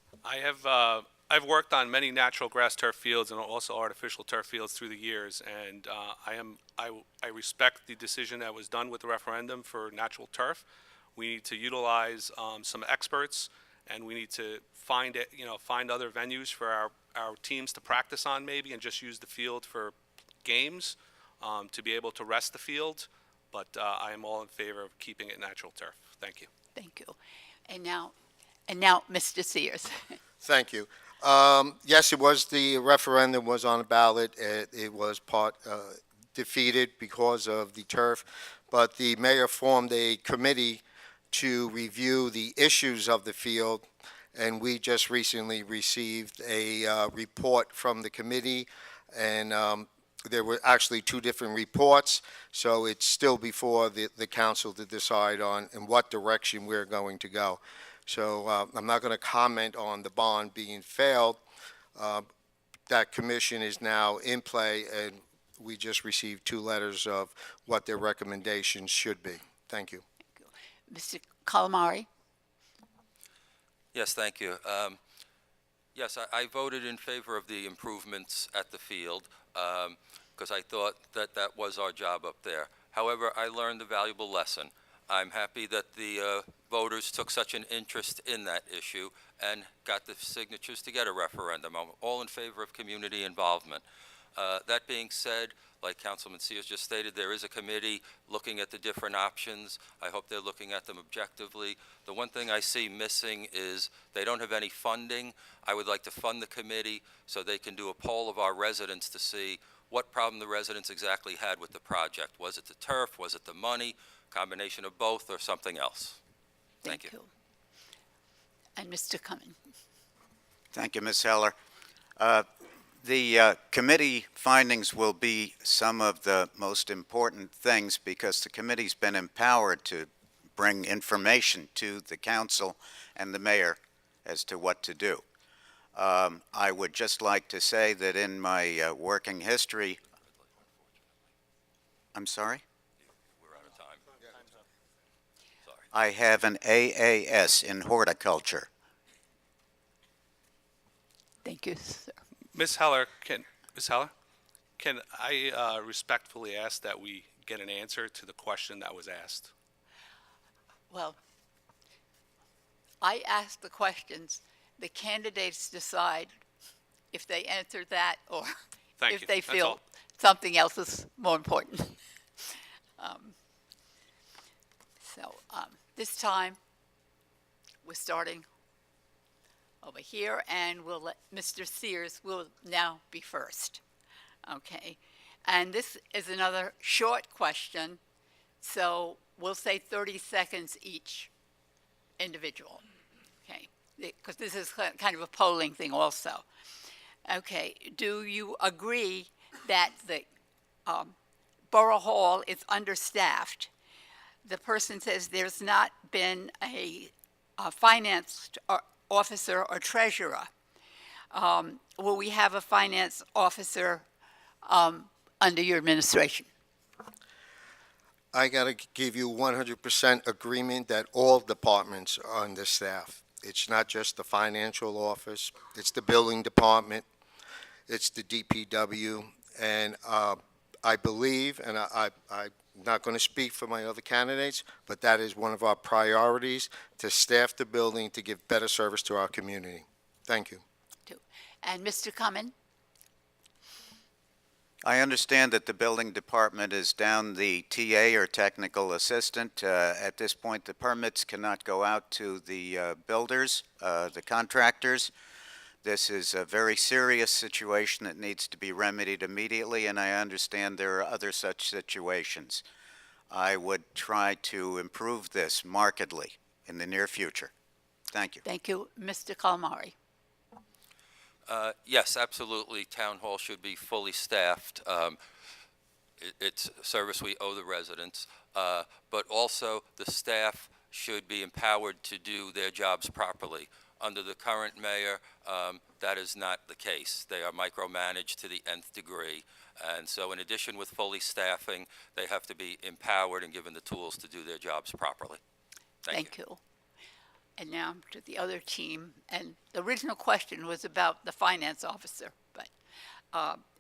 [SPEAKER 4] I've worked on many natural grass turf fields and also artificial turf fields through the years, and I respect the decision that was done with the referendum for natural turf. We need to utilize some experts, and we need to find other venues for our teams to practice on, maybe, and just use the field for games to be able to rest the field. But I am all in favor of keeping it natural turf. Thank you.
[SPEAKER 1] Thank you. And now, Mr. Sears.
[SPEAKER 8] Thank you. Yes, it was, the referendum was on the ballot. It was defeated because of the turf, but the mayor formed a committee to review the issues of the field, and we just recently received a report from the committee, and there were actually two different reports, so it's still before the council to decide on in what direction we're going to go. So I'm not going to comment on the bond being failed. That commission is now in play, and we just received two letters of what their recommendations should be. Thank you.
[SPEAKER 1] Mr. Calamari?
[SPEAKER 3] Yes, thank you. Yes, I voted in favor of the improvements at the field because I thought that that was our job up there. However, I learned a valuable lesson. I'm happy that the voters took such an interest in that issue and got the signatures to get a referendum. I'm all in favor of community involvement. That being said, like Councilman Sears just stated, there is a committee looking at the different options. I hope they're looking at them objectively. The one thing I see missing is they don't have any funding. I would like to fund the committee so they can do a poll of our residents to see what problem the residents exactly had with the project. Was it the turf? Was it the money? Combination of both, or something else? Thank you.
[SPEAKER 1] And Mr. Cumming?
[SPEAKER 5] Thank you, Ms. Heller. The committee findings will be some of the most important things, because the committee's been empowered to bring information to the council and the mayor as to what to do. I would just like to say that in my working history, I'm sorry?
[SPEAKER 3] We're out of time. Sorry.
[SPEAKER 5] I have an AAS in horticulture.
[SPEAKER 1] Thank you, sir.
[SPEAKER 4] Ms. Heller, can I respectfully ask that we get an answer to the question that was asked?
[SPEAKER 1] Well, I ask the questions. The candidates decide if they answer that or
[SPEAKER 4] Thank
[SPEAKER 1] if
[SPEAKER 4] you.
[SPEAKER 1] they
[SPEAKER 4] That's
[SPEAKER 1] feel
[SPEAKER 4] all.
[SPEAKER 1] something else is more important. This time, we're starting over here, and we'll let Mr. Sears will now be first. Okay, and this is another short question, so we'll say 30 seconds each individual. Okay, because this is kind of a polling thing also. Okay, do you agree that the Borough Hall is understaffed? The person says there's not been a finance officer or treasurer. Will we have a finance officer under your administration?
[SPEAKER 8] I got to give you 100% agreement that all departments are understaffed. It's not just the financial office, it's the building department, it's the DPW, and I believe, and I'm not going to speak for my other candidates, but that is one of our priorities, to staff the building to give better service to our community. Thank you.
[SPEAKER 1] And Mr. Cummин?
[SPEAKER 5] I understand that the building department is down the TA or technical assistant. At this point, the permits cannot go out to the builders, the contractors. This is a very serious situation that needs to be remedied immediately, and I understand there are other such situations. I would try to improve this markedly in the near future. Thank you.
[SPEAKER 1] Thank you. Mr. Calamari?
[SPEAKER 3] Yes, absolutely. Town Hall should be fully staffed. It's a service we owe the residents, but also the staff should be empowered to do their jobs properly. Under the current mayor, that is not the case. They are micromanaged to the nth degree. And so in addition with fully staffing, they have to be empowered and given the tools to do their jobs properly. Thank you.
[SPEAKER 1] And now to the other team. And the original question was about the finance officer, but,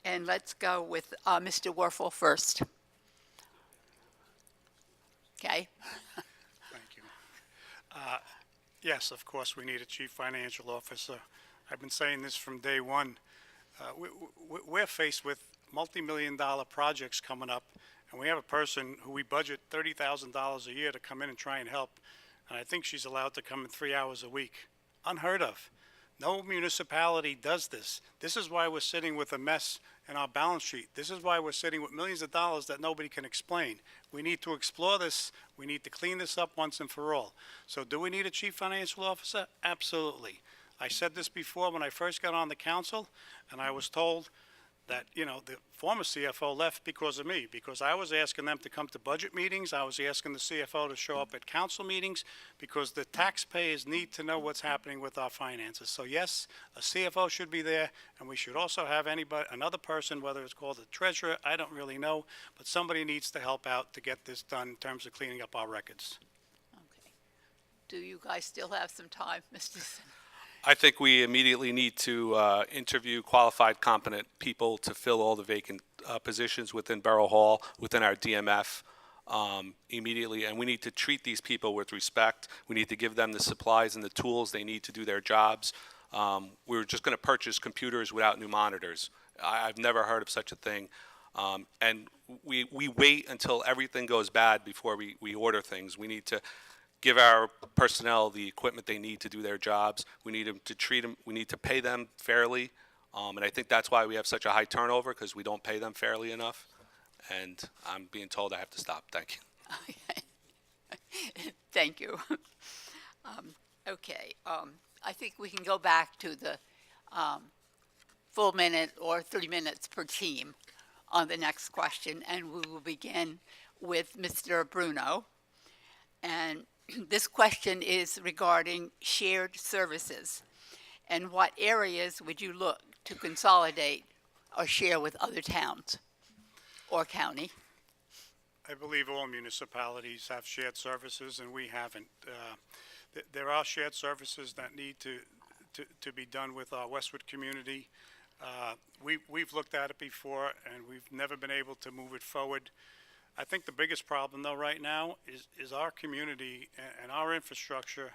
[SPEAKER 1] and let's go with Mr. Werfel first. Okay?
[SPEAKER 7] Thank you. Yes, of course, we need a chief financial officer. I've been saying this from day one. We're faced with multi-million-dollar projects coming up, and we have a person who we budget $30,000 a year to come in and try and help, and I think she's allowed to come in 3 hours a week. Unheard of. No municipality does this. This is why we're sitting with a mess in our balance sheet. This is why we're sitting with millions of dollars that nobody can explain. We need to explore this. We need to clean this up once and for all. So do we need a chief financial officer? Absolutely. I said this before when I first got on the council, and I was told that, you know, the former CFO left because of me, because I was asking them to come to budget meetings. I was asking the CFO to show up at council meetings, because the taxpayers need to know what's happening with our finances. So yes, a CFO should be there, and we should also have another person, whether it's called a treasurer, I don't really know, but somebody needs to help out to get this done in terms of cleaning up our records.
[SPEAKER 1] Okay. Do you guys still have some time, Mr. Sin?
[SPEAKER 4] I think we immediately need to interview qualified, competent people to fill all the vacant positions within Borough Hall, within our DMF immediately. And we need to treat these people with respect. We need to give them the supplies and the tools they need to do their jobs. We're just going to purchase computers without new monitors. I've never heard of such a thing. And we wait until everything goes bad before we order things. We need to give our personnel the equipment they need to do their jobs. We need them to treat them. We need to pay them fairly, and I think that's why we have such a high turnover, because we don't pay them fairly enough. And I'm being told I have to stop. Thank you.
[SPEAKER 1] Thank you. Okay, I think we can go back to the full minute or 30 minutes per team on the next question, and we will begin with Mr. Bruno. And this question is regarding shared services. And what areas would you look to consolidate or share with other towns or county?
[SPEAKER 7] I believe all municipalities have shared services, and we haven't. There are shared services that need to be done with our Westwood community. We've looked at it before, and we've never been able to move it forward. I think the biggest problem, though, right now is our community and our infrastructure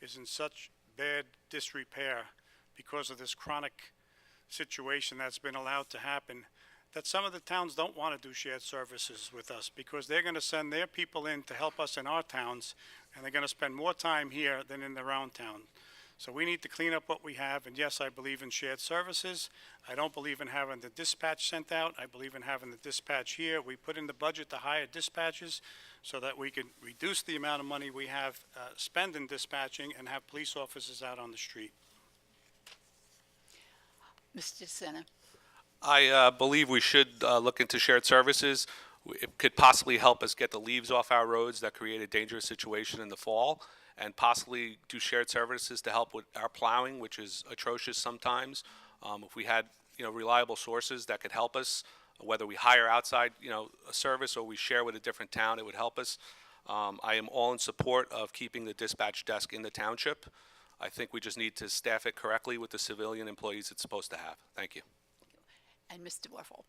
[SPEAKER 7] is in such bad disrepair because of this chronic situation that's been allowed to happen, that some of the towns don't want to do shared services with us because they're going to send their people in to help us in our towns, and they're going to spend more time here than in their own town. So we need to clean up what we have, and yes, I believe in shared services. I don't believe in having the dispatch sent out. I believe in having the dispatch here. We put in the budget to hire dispatches so that we can reduce the amount of money we have spent in dispatching and have police officers out on the street.
[SPEAKER 1] Mr. Senna?
[SPEAKER 4] I believe we should look into shared services. It could possibly help us get the leaves off our roads that create a dangerous situation in the fall, and possibly do shared services to help with our plowing, which is atrocious sometimes. If we had, reliable sources that could help us, whether we hire outside, a service or we share with a different town, it would help us. I am all in support of keeping the dispatch desk in the township. I think we just need to staff it correctly with the civilian employees it's supposed to have. Thank you.
[SPEAKER 1] And Mr. Warfel?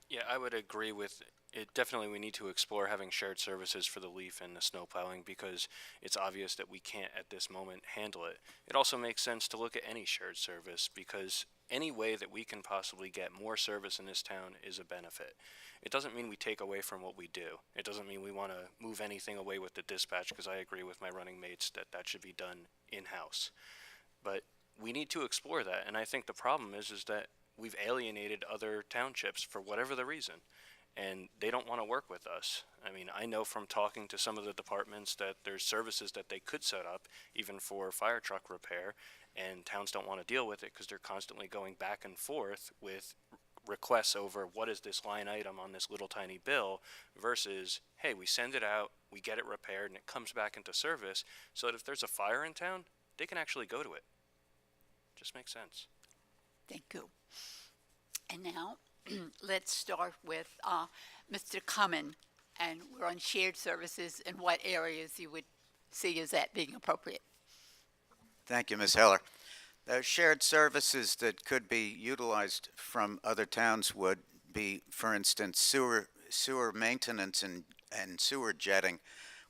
[SPEAKER 6] Yeah, I would agree with it. Definitely, we need to explore having shared services for the leaf and the snow plowing because it's obvious that we can't at this moment handle it. It also makes sense to look at any shared service because any way that we can possibly get more service in this town is a benefit. It doesn't mean we take away from what we do. It doesn't mean we want to move anything away with the dispatch because I agree with my running mates that that should be done in-house. But we need to explore that, and I think the problem is that we've alienated other townships for whatever the reason, and they don't want to work with us. I mean, I know from talking to some of the departments that there's services that they could set up, even for fire truck repair, and towns don't want to deal with it because they're constantly going back and forth with requests over what is this line item on this little tiny bill versus, hey, we send it out, we get it repaired, and it comes back into service so that if there's a fire in town, they can actually go to it. Just makes sense.
[SPEAKER 1] Thank you. And now, let's start with Mr. Cummin, and we're on shared services and what areas you would see as that being appropriate.
[SPEAKER 5] Thank you, Ms. Heller. The shared services that could be utilized from other towns would be, for instance, sewer maintenance and sewer jetting,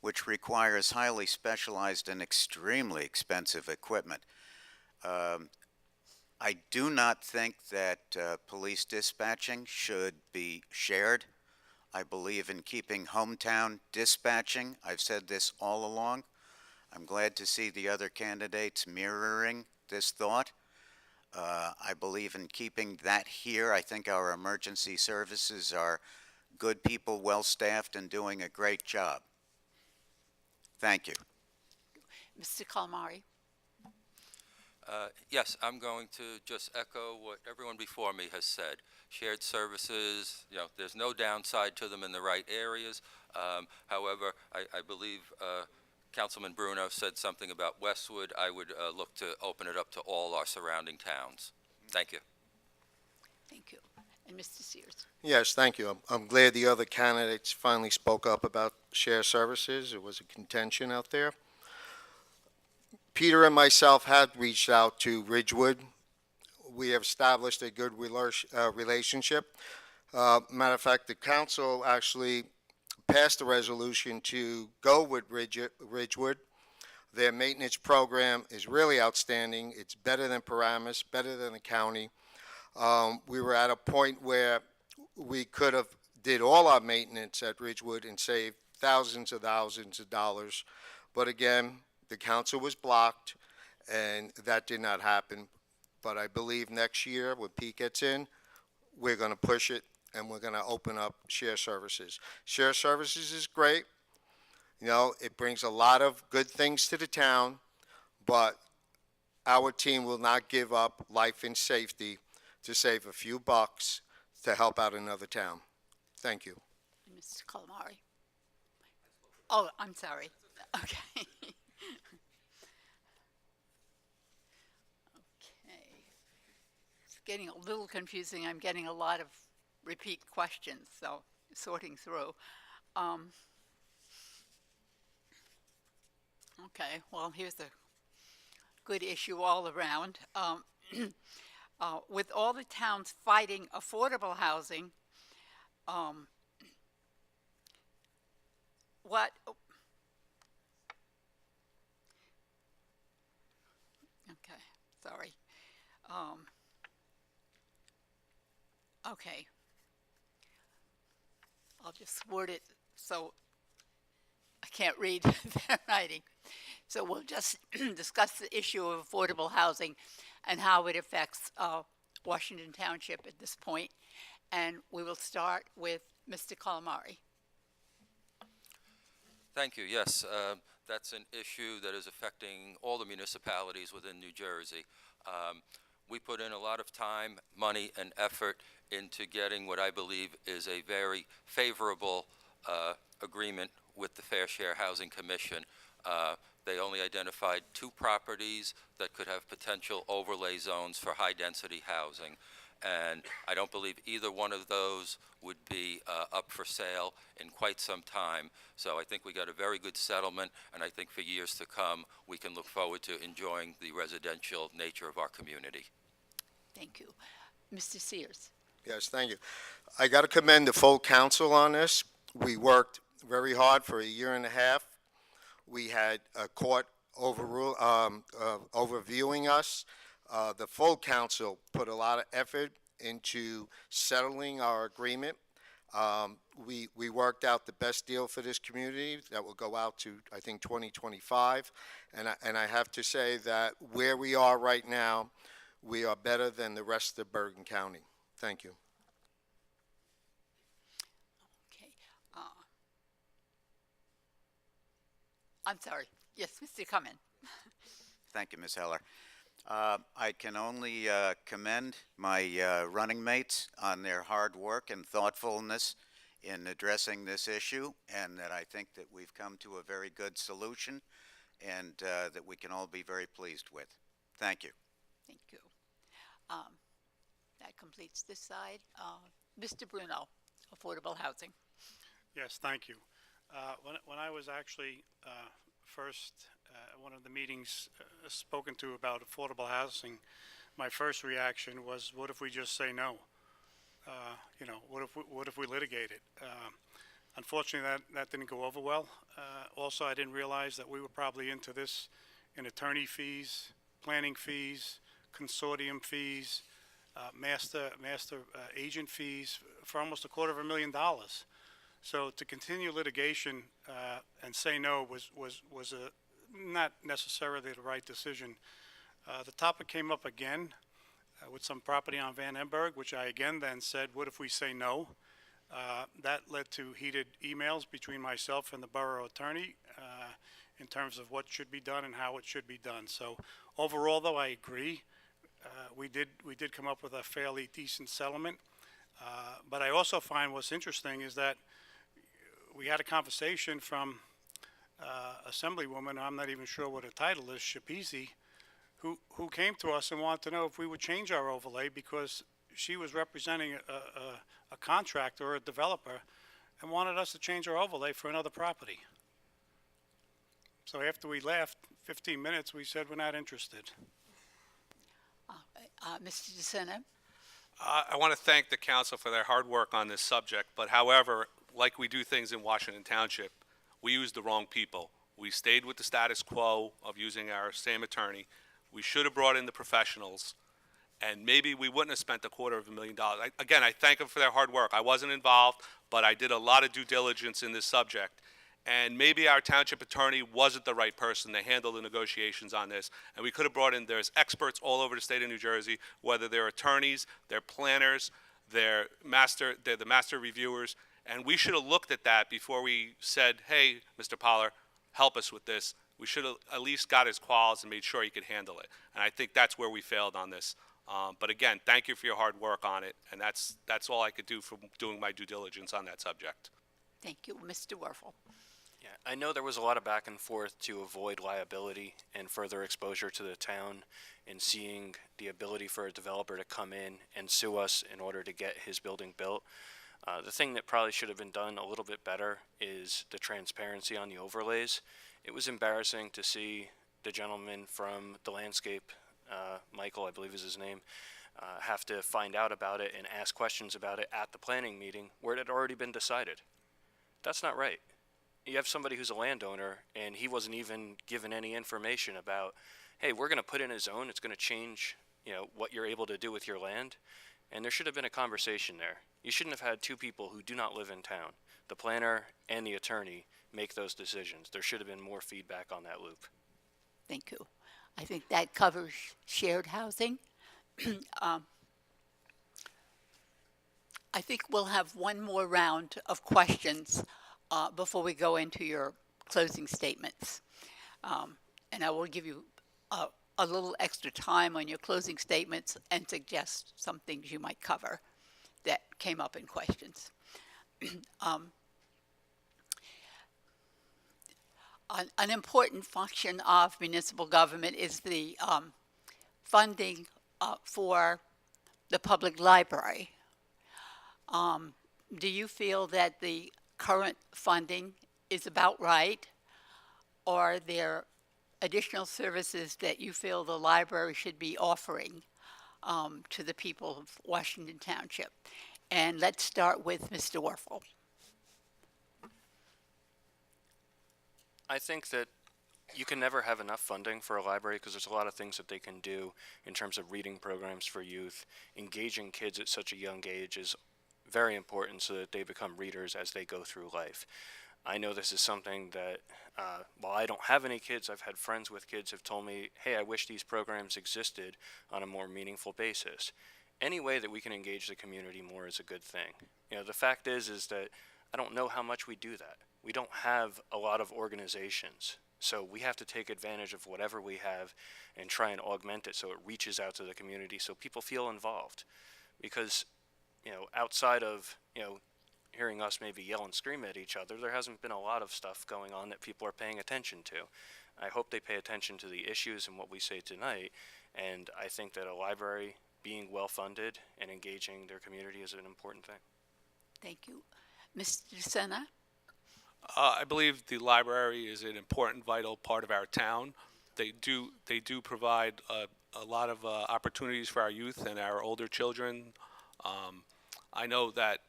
[SPEAKER 5] which requires highly specialized and extremely expensive equipment. I do not think that police dispatching should be shared. I believe in keeping hometown dispatching. I've said this all along. I'm glad to see the other candidates mirroring this thought. I believe in keeping that here. I think our emergency services are good people, well-staffed, and doing a great job. Thank you.
[SPEAKER 1] Mr. Calamari?
[SPEAKER 3] Yes, I'm going to just echo what everyone before me has said. Shared services, there's no downside to them in the right areas. However, I believe Councilman Bruno said something about Westwood. I would look to open it up to all our surrounding towns. Thank you.
[SPEAKER 1] Thank you. And Mr. Sears?
[SPEAKER 8] Yes, thank you. I'm glad the other candidates finally spoke up about shared services. It was a contention out there. Peter and myself had reached out to Ridgewood. We have established a good relationship. Matter of fact, the council actually passed a resolution to go with Ridgewood. Their maintenance program is really outstanding. It's better than Paramus, better than the county. We were at a point where we could have did all our maintenance at Ridgewood and saved thousands of dollars. But again, the council was blocked, and that did not happen. But I believe next year, when Pete gets in, we're going to push it, and we're going to open up share services. Share services is great. It brings a lot of good things to the town, but our team will not give up life and safety to save a few bucks to help out another town. Thank you.
[SPEAKER 1] Mr. Calamari? Oh, I'm sorry. Okay. Okay. It's getting a little confusing. I'm getting a lot of repeat questions, so sorting through. Um, okay, well, here's a good issue all around. With all the towns fighting affordable housing, um, what, okay, sorry. Um, okay, I'll just word it so I can't read their writing. So we'll just discuss the issue of affordable housing and how it affects Washington Township at this point. And we will start with Mr. Calamari.
[SPEAKER 3] Thank you. Yes, that's an issue that is affecting all the municipalities within New Jersey. We put in a lot of time, money, and effort into getting what I believe is a very favorable agreement with the Fair Share Housing Commission. They only identified 2 properties that could have potential overlay zones for high-density housing, and I don't believe either one of those would be up for sale in quite some time. So I think we got a very good settlement, and I think for years to come, we can look forward to enjoying the residential nature of our community.
[SPEAKER 1] Thank you. Mr. Sears.
[SPEAKER 8] Yes, thank you. I got to commend the full council on this. We worked very hard for a year and a half. We had a court overviewing us. The full council put a lot of effort into settling our agreement. We worked out the best deal for this community that will go out to, I think, 2025. And I have to say that where we are right now, we are better than the rest of Bergen County. Thank you.
[SPEAKER 1] Okay. I'm sorry. Yes, Mr. Cummин.
[SPEAKER 5] Thank you, Ms. Heller. I can only commend my running mates on their hard work and thoughtfulness in addressing this issue, and that I think that we've come to a very good solution, and that we can all be very pleased with. Thank you.
[SPEAKER 1] Thank you. That completes this side. Mr. Bruno, affordable housing.
[SPEAKER 7] Yes, thank you. When I was actually first at one of the meetings spoken to about affordable housing, my first reaction was, what if we just say no? What if we litigate it? Unfortunately, that didn't go over well. Also, I didn't realize that we were probably into this in attorney fees, planning fees, consortium fees, master agent fees for almost $250,000. So to continue litigation and say no was not necessarily the right decision. The topic came up again with some property on Van Emberg, which I again then said, what if we say no? That led to heated emails between myself and the borough attorney in terms of what should be done and how it should be done. So overall, though, I agree. We did come up with a fairly decent settlement. But I also find what's interesting is that we had a conversation from Assemblywoman, I'm not even sure what her title is, Shapizi, who came to us and wanted to know if we would change our overlay because she was representing a contractor or a developer and wanted us to change our overlay for another property. So after we left, 15 minutes, we said we're not interested.
[SPEAKER 1] Mr. DeSena.
[SPEAKER 4] I want to thank the council for their hard work on this subject, but however, like we do things in Washington Township, we used the wrong people. We stayed with the status quo of using our same attorney. We should have brought in the professionals, and maybe we wouldn't have spent $250,000. Again, I thank them for their hard work. I wasn't involved, but I did a lot of due diligence in this subject. And maybe our township attorney wasn't the right person to handle the negotiations on this. And we could have brought in, there's experts all over the state of New Jersey, whether they're attorneys, they're planners, they're the master reviewers. And we should have looked at that before we said, hey, Mr. Poller, help us with this. We should have at least got his quals and made sure he could handle it. And I think that's where we failed on this. But again, thank you for your hard work on it. And that's all I could do for doing my due diligence on that subject.
[SPEAKER 1] Thank you. Mr. Werfel.
[SPEAKER 6] Yeah, I know there was a lot of back and forth to avoid liability and further exposure to the town and seeing the ability for a developer to come in and sue us in order to get his building built. The thing that probably should have been done a little bit better is the transparency on the overlays. It was embarrassing to see the gentleman from the landscape, Michael, I believe is his name, have to find out about it and ask questions about it at the planning meeting where it had already been decided. That's not right. You have somebody who's a landowner and he wasn't even given any information about, hey, we're going to put in a zone, it's going to change, what you're able to do with your land. And there should have been a conversation there. You shouldn't have had two people who do not live in town, the planner and the attorney, make those decisions. There should have been more feedback on that loop.
[SPEAKER 1] Thank you. I think that covers shared housing. I think we'll have one more round of questions before we go into your closing statements. And I will give you a little extra time on your closing statements and suggest some things you might cover that came up in questions. An important function of municipal government is the funding for the public library. Do you feel that the current funding is about right, or are there additional services that you feel the library should be offering to the people of Washington Township? And let's start with Mr. Warfel.
[SPEAKER 6] I think that you can never have enough funding for a library because there's a lot of things that they can do in terms of reading programs for youth. Engaging kids at such a young age is very important so that they become readers as they go through life. I know this is something that, while I don't have any kids, I've had friends with kids have told me, hey, I wish these programs existed on a more meaningful basis. Any way that we can engage the community more is a good thing. The fact is that I don't know how much we do that. We don't have a lot of organizations. So we have to take advantage of whatever we have and try and augment it so it reaches out to the community so people feel involved. Because, outside of, hearing us maybe yell and scream at each other, there hasn't been a lot of stuff going on that people are paying attention to. I hope they pay attention to the issues and what we say tonight, and I think that a library being well-funded and engaging their community is an important thing.
[SPEAKER 1] Thank you. Mr. Senna?
[SPEAKER 4] I believe the library is an important, vital part of our town. They do provide a lot of opportunities for our youth and our older children. I know that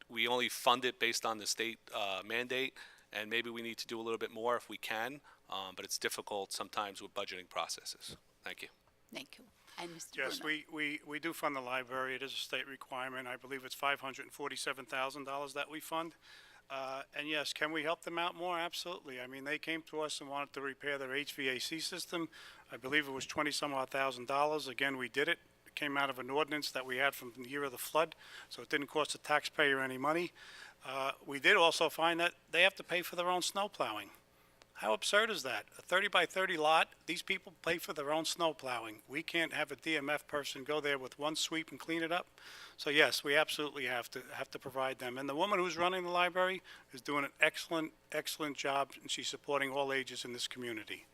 [SPEAKER 4] we only fund it based on the state mandate, and maybe we need to do a little bit more if we can, but it's difficult sometimes with budgeting processes. Thank you.
[SPEAKER 1] Thank you. And Mr.
[SPEAKER 7] Yes,
[SPEAKER 1] Bruno?
[SPEAKER 7] we do fund the library. It is a state requirement. I believe it's $547,000 that we fund. And yes, can we help them out more? Absolutely. I mean, they came to us and wanted to repair their HVAC system. I believe it was 20-some odd $1,000. Again, we did it. It came out of an ordinance that we had from the year of the flood, so it didn't cost the taxpayer any money. We did also find that they have to pay for their own snow plowing. How absurd is that? A 30 by 30 lot, these people pay for their own snow plowing. We can't have a DMF person go there with one sweep and clean it up. So yes, we absolutely have to provide them. And the woman who's running the library is doing an excellent job, and she's supporting all ages in this community.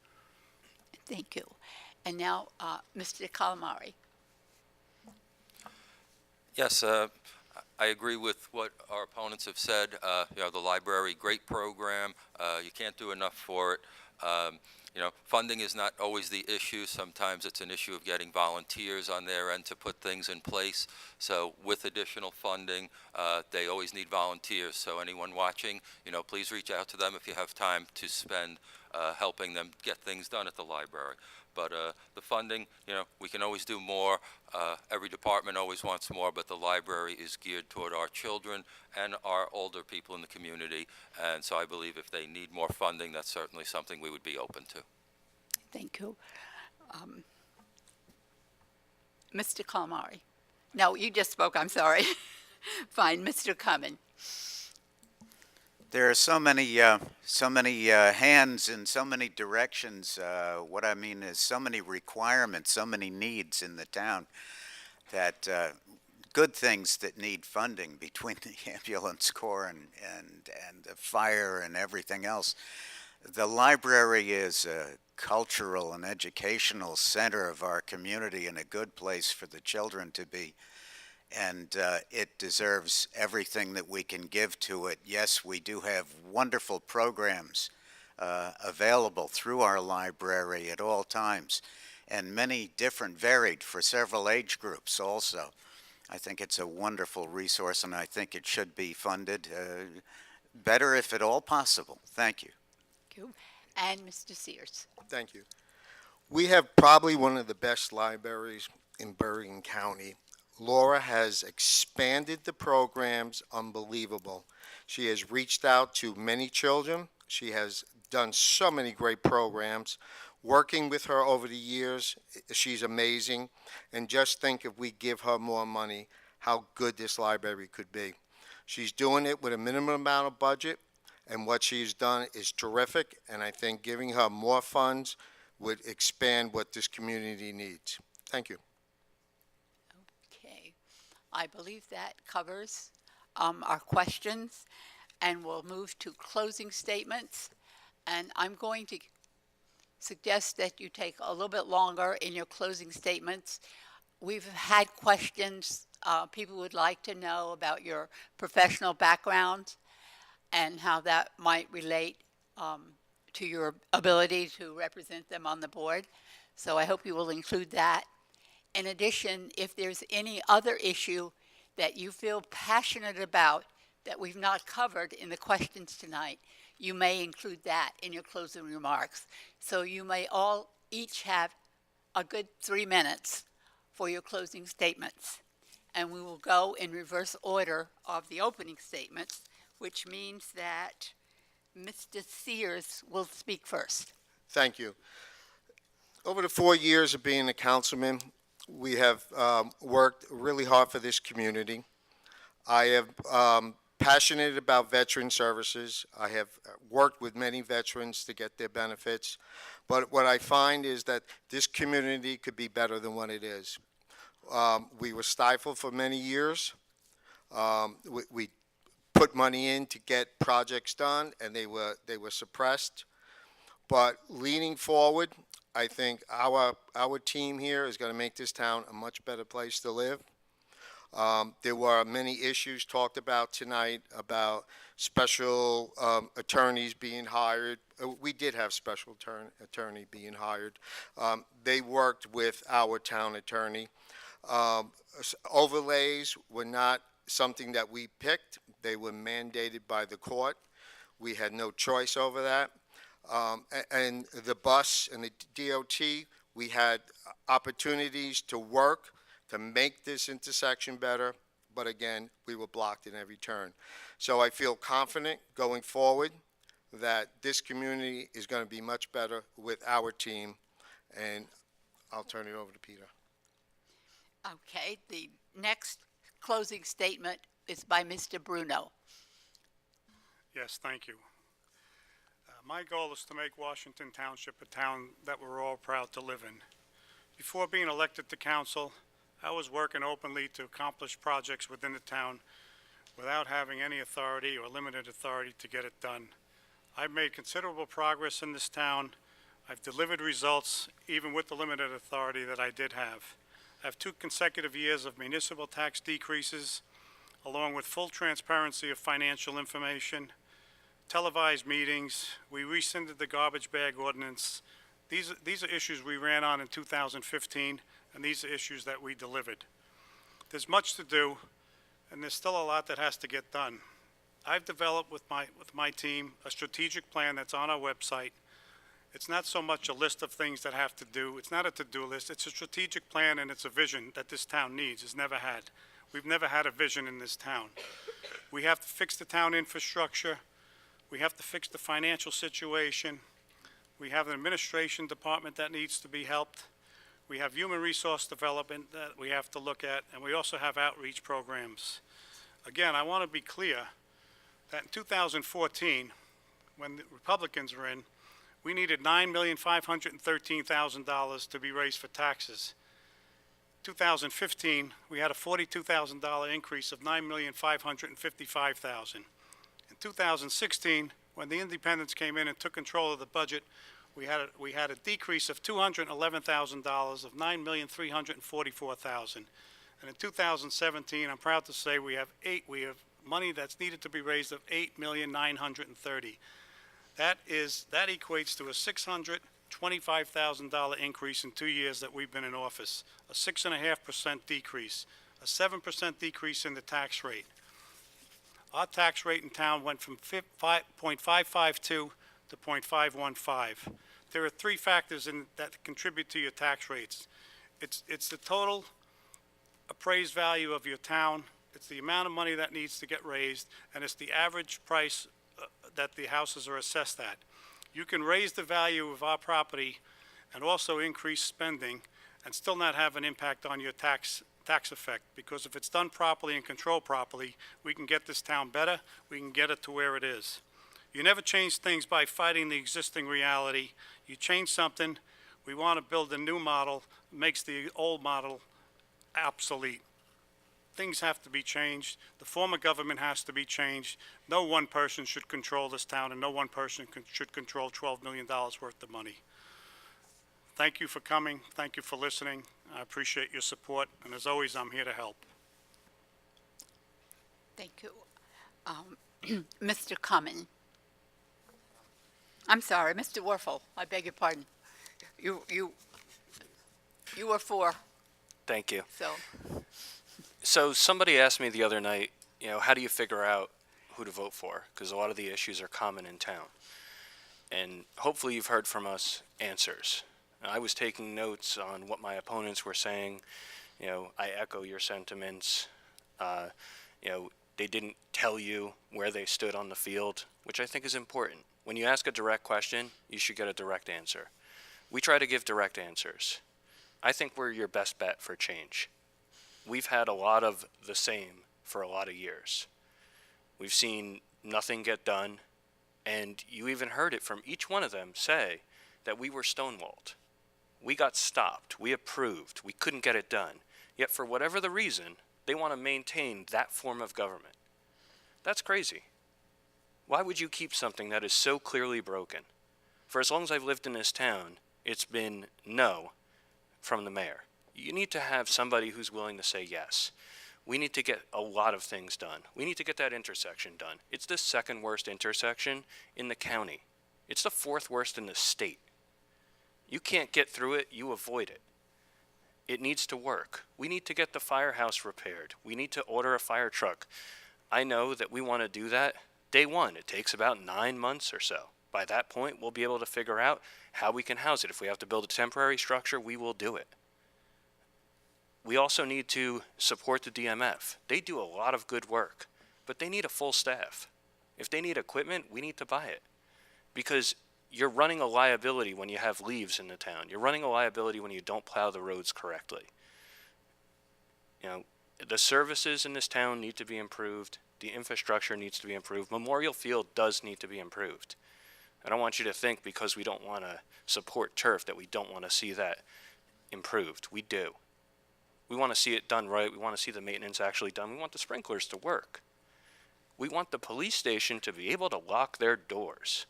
[SPEAKER 1] Thank you. And now, Mr. Calamari.
[SPEAKER 3] Yes, I agree with what our opponents have said. The library, great program. You can't do enough for it. Funding is not always the issue. Sometimes it's an issue of getting volunteers on their end to put things in place. So with additional funding, they always need volunteers. So anyone watching, please reach out to them if you have time to spend helping them get things done at the library. But the funding, we can always do more. Every department always wants more, but the library is geared toward our children and our older people in the community. And so I believe if they need more funding, that's certainly something we would be open to.
[SPEAKER 1] Thank you. Mr. Calamari. No, you just spoke, I'm sorry. Fine, Mr. Cummin.
[SPEAKER 5] There are so many hands in so many directions. What I mean is so many requirements, so many needs in the town that good things that need funding between the ambulance corps and the fire and everything else. The library is a cultural and educational center of our community and a good place for the children to be. And it deserves everything that we can give to it. Yes, we do have wonderful programs available through our library at all times, and many different, varied for several age groups also. I think it's a wonderful resource, and I think it should be funded better if at all possible. Thank you.
[SPEAKER 1] Thank you. And Mr. Sears.
[SPEAKER 8] Thank you. We have probably one of the best libraries in Bergen County. Laura has expanded the programs unbelievable. She has reached out to many children. She has done so many great programs. Working with her over the years, she's amazing. And just think if we give her more money, how good this library could be. She's doing it with a minimum amount of budget, and what she's done is terrific. And I think giving her more funds would expand what this community needs. Thank you.
[SPEAKER 1] Okay. I believe that covers our questions, and we'll move to closing statements. And I'm going to suggest that you take a little bit longer in your closing statements. We've had questions. People would like to know about your professional background and how that might relate to your ability to represent them on the board. So I hope you will include that. In addition, if there's any other issue that you feel passionate about that we've not covered in the questions tonight, you may include that in your closing remarks. So you may all each have a good 3 minutes for your closing statements. And we will go in reverse order of the opening statements, which means that Mr. Sears will speak first.
[SPEAKER 8] Thank you. Over the 4 years of being a councilman, we have worked really hard for this community. I have passionate about veteran services. I have worked with many veterans to get their benefits. But what I find is that this community could be better than what it is. We were stifled for many years. We put money in to get projects done, and they were suppressed. But leaning forward, I think our team here is going to make this town a much better place to live. There were many issues talked about tonight about special attorneys being hired. We did have special attorney being hired. They worked with our town attorney. Overlays were not something that we picked. They were mandated by the court. We had no choice over that. And the bus and the DOT, we had opportunities to work to make this intersection better, but again, we were blocked in every turn. So I feel confident going forward that this community is going to be much better with our team, and I'll turn it over to Peter.
[SPEAKER 1] Okay, the next closing statement is by Mr. Bruno.
[SPEAKER 7] Yes, thank you. My goal is to make Washington Township a town that we're all proud to live in. Before being elected to council, I was working openly to accomplish projects within the town without having any authority or limited authority to get it done. I've made considerable progress in this town. I've delivered results even with the limited authority that I did have. I have 2 consecutive years of municipal tax decreases, along with full transparency of financial information, televised meetings. We rescinded the garbage bag ordinance. These are issues we ran on in 2015, and these are issues that we delivered. There's much to do, and there's still a lot that has to get done. I've developed with my team a strategic plan that's on our website. It's not so much a list of things that have to do. It's not a to-do list. It's a strategic plan, and it's a vision that this town needs, has never had. We've never had a vision in this town. We have to fix the town infrastructure. We have to fix the financial situation. We have an administration department that needs to be helped. We have human resource development that we have to look at, and we also have outreach programs. Again, I want to be clear that in 2014, when the Republicans were in, we needed $9,513,000 to be raised for taxes. 2015, we had a $42,000 increase of $9,555,000. In 2016, when the independents came in and took control of the budget, we had a decrease of $211,000 of $9,344,000. And in 2017, I'm proud to say we have money that's needed to be raised of $8,930,000. That equates to a $625,000 increase in 2 years that we've been in office, a 6.5% decrease, a 7% decrease in the tax rate. Our tax rate in town went from 0.552 to 0.515. There are three factors that contribute to your tax rates. It's the total appraised value of your town, it's the amount of money that needs to get raised, and it's the average price that the houses are assessed at. You can raise the value of our property and also increase spending and still not have an impact on your tax effect, because if it's done properly and controlled properly, we can get this town better, we can get it to where it is. You never change things by fighting the existing reality. You change something, we want to build a new model, makes the old model obsolete. Things have to be changed. The form of government has to be changed. No one person should control this town, and no one person should control $12 million worth of money. Thank you for coming. Thank you for listening. I appreciate your support, and as always, I'm here to help.
[SPEAKER 1] Thank you. Mr. Cumming. I'm sorry, Mr. Warfel. I beg your pardon. You were for,
[SPEAKER 6] Thank you.
[SPEAKER 1] so.
[SPEAKER 6] So somebody asked me the other night, how do you figure out who to vote for? Because a lot of the issues are common in town. And hopefully you've heard from us answers. I was taking notes on what my opponents were saying. I echo your sentiments. They didn't tell you where they stood on the field, which I think is important. When you ask a direct question, you should get a direct answer. We try to give direct answers. I think we're your best bet for change. We've had a lot of the same for a lot of years. We've seen nothing get done, and you even heard it from each one of them say that we were stonewalled. We got stopped, we approved, we couldn't get it done. Yet for whatever the reason, they want to maintain that form of government. That's crazy. Why would you keep something that is so clearly broken? For as long as I've lived in this town, it's been no from the mayor. You need to have somebody who's willing to say yes. We need to get a lot of things done. We need to get that intersection done. It's the second worst intersection in the county. It's the fourth worst in the state. You can't get through it, you avoid it. It needs to work. We need to get the firehouse repaired. We need to order a fire truck. I know that we want to do that day one. It takes about 9 months or so. By that point, we'll be able to figure out how we can house it. If we have to build a temporary structure, we will do it. We also need to support the DMF. They do a lot of good work, but they need a full staff. If they need equipment, we need to buy it. Because you're running a liability when you have leaves in the town. You're running a liability when you don't plow the roads correctly. The services in this town need to be improved. The infrastructure needs to be improved. Memorial Field does need to be improved. I don't want you to think because we don't want to support turf that we don't want to see that improved. We do. We want to see it done right. We want to see the maintenance actually done. We want the sprinklers to work. We want the police station to be able to lock their doors.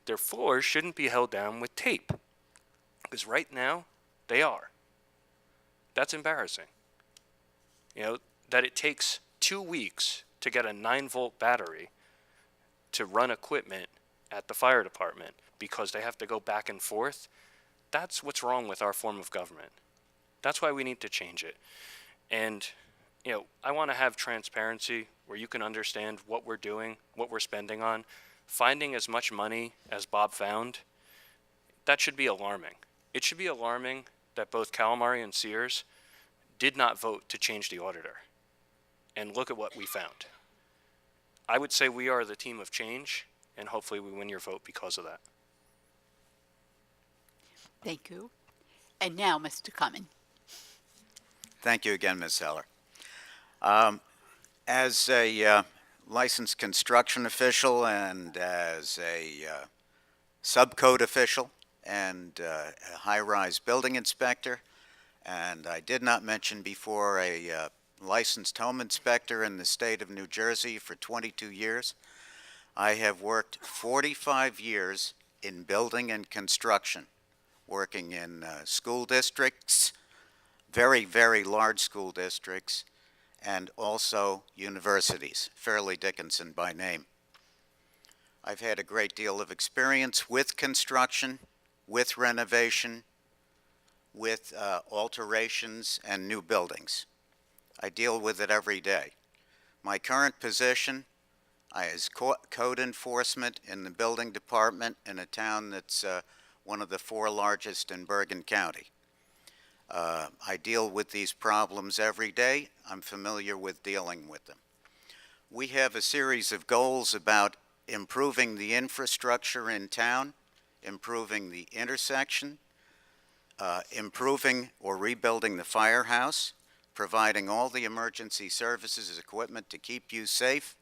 [SPEAKER 6] Their floors shouldn't be held down with tape, because right now they are. That's embarrassing. That it takes 2 weeks to get a 9-volt battery to run equipment at the fire department because they have to go back and forth. That's what's wrong with our form of government. That's why we need to change it. And, I want to have transparency where you can understand what we're doing, what we're spending on. Finding as much money as Bob found, that should be alarming. It should be alarming that both Calamari and Sears did not vote to change the auditor. And look at what we found. I would say we are the team of change, and hopefully we win your vote because of that.
[SPEAKER 1] Thank you. And now, Mr. Cumming.
[SPEAKER 5] Thank you again, Ms. Heller. As a licensed construction official and as a subcode official and a high-rise building inspector And I did not mention before a licensed home inspector in the state of New Jersey for 22 years. I have worked 45 years in building and construction, working in school districts, very, very large school districts, and also universities, Fairleigh Dickinson by name. I've had a great deal of experience with construction, with renovation, with alterations and new buildings. I deal with it every day. My current position is code enforcement in the building department in a town that's one of the 4 largest in Bergen County. I deal with these problems every day. I'm familiar with dealing with them. We have a series of goals about improving the infrastructure in town, improving the intersection, improving or rebuilding the firehouse, providing all the emergency services and equipment to keep you safe,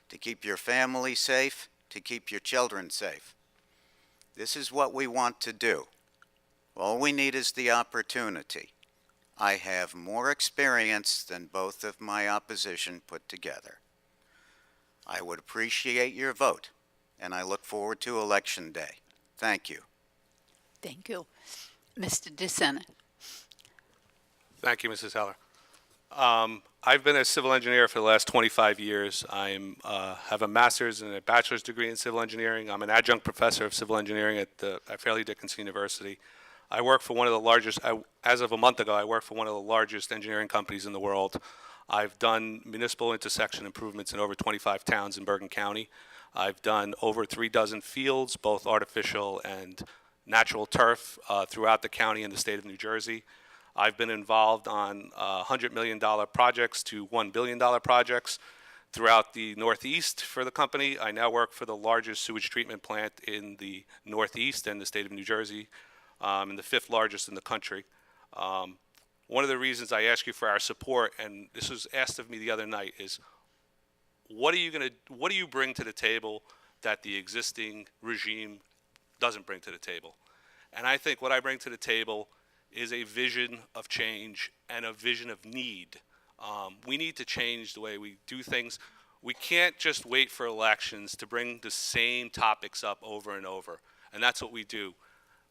[SPEAKER 5] to keep your family safe, to keep your children safe. This is what we want to do. All we need is the opportunity. I have more experience than both of my opposition put together. I would appreciate your vote, and I look forward to Election Day. Thank you.
[SPEAKER 1] Thank you. Mr. DeSena.
[SPEAKER 4] Thank you, Mrs. Heller. I've been a civil engineer for the last 25 years. I have a master's and a bachelor's degree in civil engineering. I'm an adjunct professor of civil engineering at Fairleigh Dickinson University. I work for one of the largest, as of a month ago, I work for one of the largest engineering companies in the world. I've done municipal intersection improvements in over 25 towns in Bergen County. I've done over 3 dozen fields, both artificial and natural turf, throughout the county and the state of New Jersey. I've been involved on $100 million projects to $1 billion projects throughout the Northeast for the company. I now work for the largest sewage treatment plant in the Northeast and the state of New Jersey, and the 5th largest in the country. One of the reasons I ask you for our support, and this was asked of me the other night, is what do you bring to the table that the existing regime doesn't bring to the table? And I think what I bring to the table is a vision of change and a vision of need. We need to change the way we do things. We can't just wait for elections to bring the same topics up over and over, and that's what we do.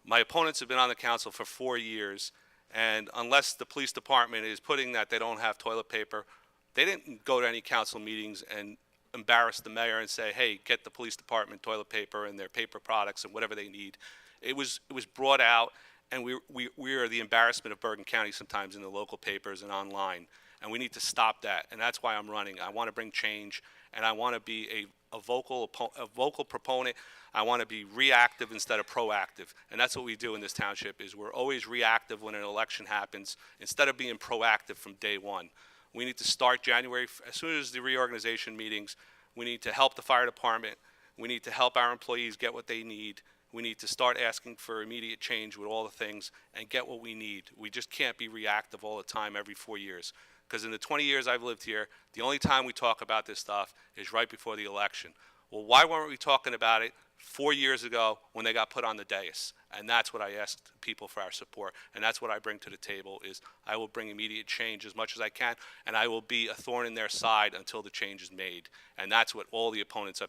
[SPEAKER 4] My opponents have been on the council for 4 years, and unless the police department is putting that they don't have toilet paper, they didn't go to any council meetings and embarrass the mayor and say, hey, get the police department toilet paper and their paper products and whatever they need. It was brought out, and we are the embarrassment of Bergen County sometimes in the local papers and online, and we need to stop that, and that's why I'm running. I want to bring change, and I want to be a vocal proponent. I want to be reactive instead of proactive, and that's what we do in this township. Is we're always reactive when an election happens instead of being proactive from day one. We need to start January, as soon as the reorganization meetings. We need to help the fire department. We need to help our employees get what they need. We need to start asking for immediate change with all the things and get what we need. We just can't be reactive all the time every 4 years. Because in the 20 years I've lived here, the only time we talk about this stuff is right before the election. Well, why weren't we talking about it 4 years ago when they got put on the dais? And that's what I asked people for our support. And that's what I bring to the table is I will bring immediate change as much as I can, and I will be a thorn in their side until the change is made. And that's what all the opponents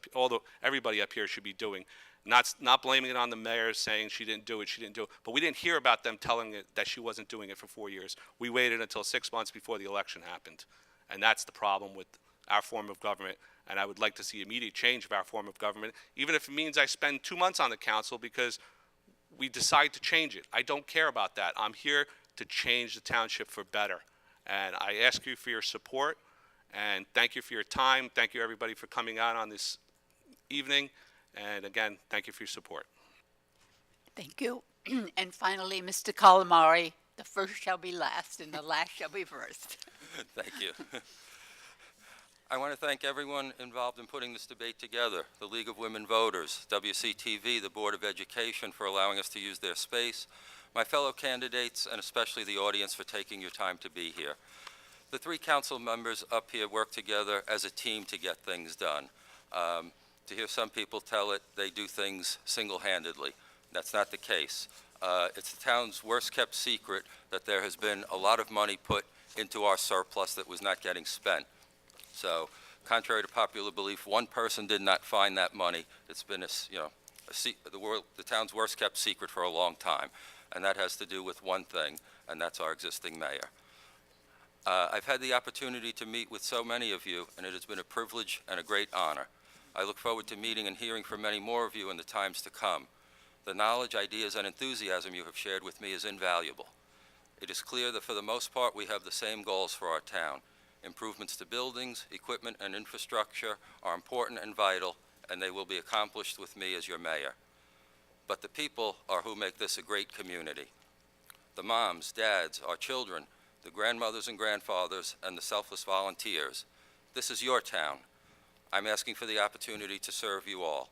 [SPEAKER 4] everybody up here should be doing. Not blaming it on the mayor saying she didn't do it, but we didn't hear about them telling it that she wasn't doing it for 4 years. We waited until 6 months before the election happened. And that's the problem with our form of government. And I would like to see immediate change of our form of government, even if it means I spend 2 months on the council because we decide to change it. I don't care about that. I'm here to change the township for better. And I ask you for your support, and thank you for your time. Thank you, everybody, for coming out on this evening. And again, thank you for your support.
[SPEAKER 1] Thank you. And finally, Mr. Calamari, the first shall be last and the last shall be first.
[SPEAKER 3] Thank you. I want to thank everyone involved in putting this debate together, the League of Women Voters, WCTV, the Board of Education for allowing us to use their space, my fellow candidates, and especially the audience for taking your time to be here. The 3 council members up here work together as a team to get things done. To hear some people tell it, they do things single-handedly. That's not the case. It's the town's worst-kept secret that there has been a lot of money put into our surplus that was not getting spent. So, contrary to popular belief, one person did not find that money. It's been the town's worst-kept secret for a long time, and that has to do with one thing, and that's our existing mayor. I've had the opportunity to meet with so many of you, and it has been a privilege and a great honor. I look forward to meeting and hearing from many more of you in the times to come. The knowledge, ideas, and enthusiasm you have shared with me is invaluable. It is clear that for the most part we have the same goals for our town. Improvements to buildings, equipment, and infrastructure are important and vital, and they will be accomplished with me as your mayor. But the people are who make this a great community. The moms, dads, our children, the grandmothers and grandfathers, and the selfless volunteers. This is your town. I'm asking for the opportunity to serve you all.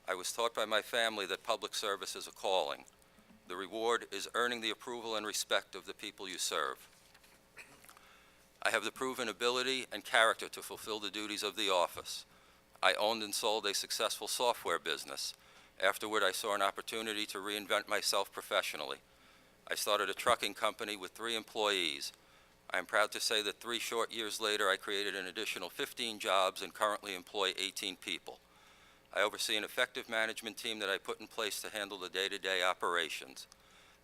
[SPEAKER 3] I was taught by my family that public service is a calling. The reward is earning the approval and respect of the people you serve. I have the proven ability and character to fulfill the duties of the office. I owned and sold a successful software business. Afterward, I saw an opportunity to reinvent myself professionally. I started a trucking company with 3 employees. I am proud to say that 3 short years later, I created an additional 15 jobs and currently employ 18 people. I oversee an effective management team that I put in place to handle the day-to-day operations.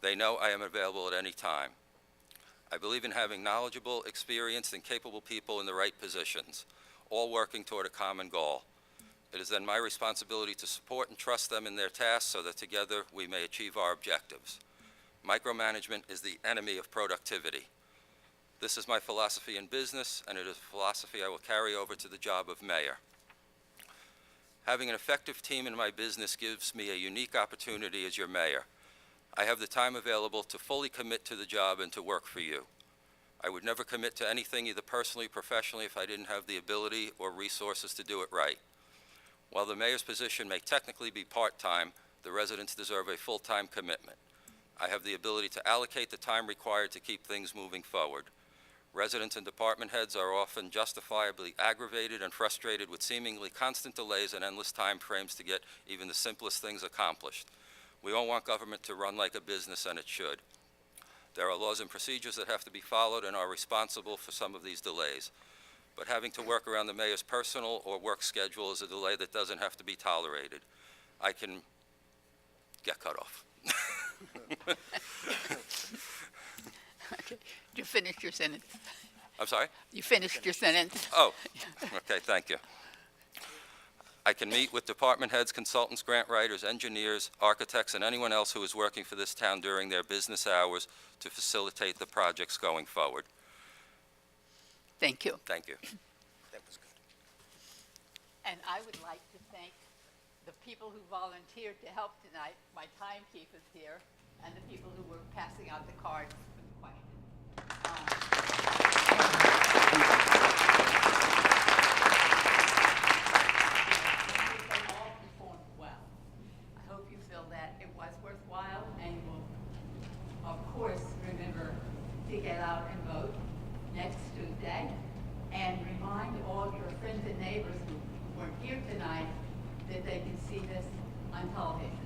[SPEAKER 3] They know I am available at any time. I believe in having knowledgeable, experienced, and capable people in the right positions, all working toward a common goal. It is then my responsibility to support and trust them in their tasks so that together we may achieve our objectives. Micromanagement is the enemy of productivity. This is my philosophy in business, and it is a philosophy I will carry over to the job of mayor. Having an effective team in my business gives me a unique opportunity as your mayor. I have the time available to fully commit to the job and to work for you. I would never commit to anything, either personally or professionally, if I didn't have the ability or resources to do it right. While the mayor's position may technically be part-time, the residents deserve a full-time commitment. I have the ability to allocate the time required to keep things moving forward. Residents and department heads are often justifiably aggravated and frustrated with seemingly constant delays and endless time frames to get even the simplest things accomplished. We all want government to run like a business, and it should. There are laws and procedures that have to be followed and are responsible for some of these delays. But having to work around the mayor's personal or work schedule is a delay that doesn't have to be tolerated. I can get cut off.
[SPEAKER 1] Okay. You finished your sentence.
[SPEAKER 3] I'm sorry?
[SPEAKER 1] You finished your sentence.
[SPEAKER 3] Oh, okay, thank you. I can meet with department heads, consultants, grant writers, engineers, architects, and anyone else who is working for this town during their business hours to facilitate the projects going forward.
[SPEAKER 1] Thank you.
[SPEAKER 3] Thank you.
[SPEAKER 5] That was good.
[SPEAKER 1] And I would like to thank the people who volunteered to help tonight, my timekeepers here, and the people who were passing out the cards for the questions. They all performed well. I hope you feel that it was worthwhile, and you will, of course, remember to get out and vote next Tuesday, and remind all your friends and neighbors who weren't here tonight that they can see this on television.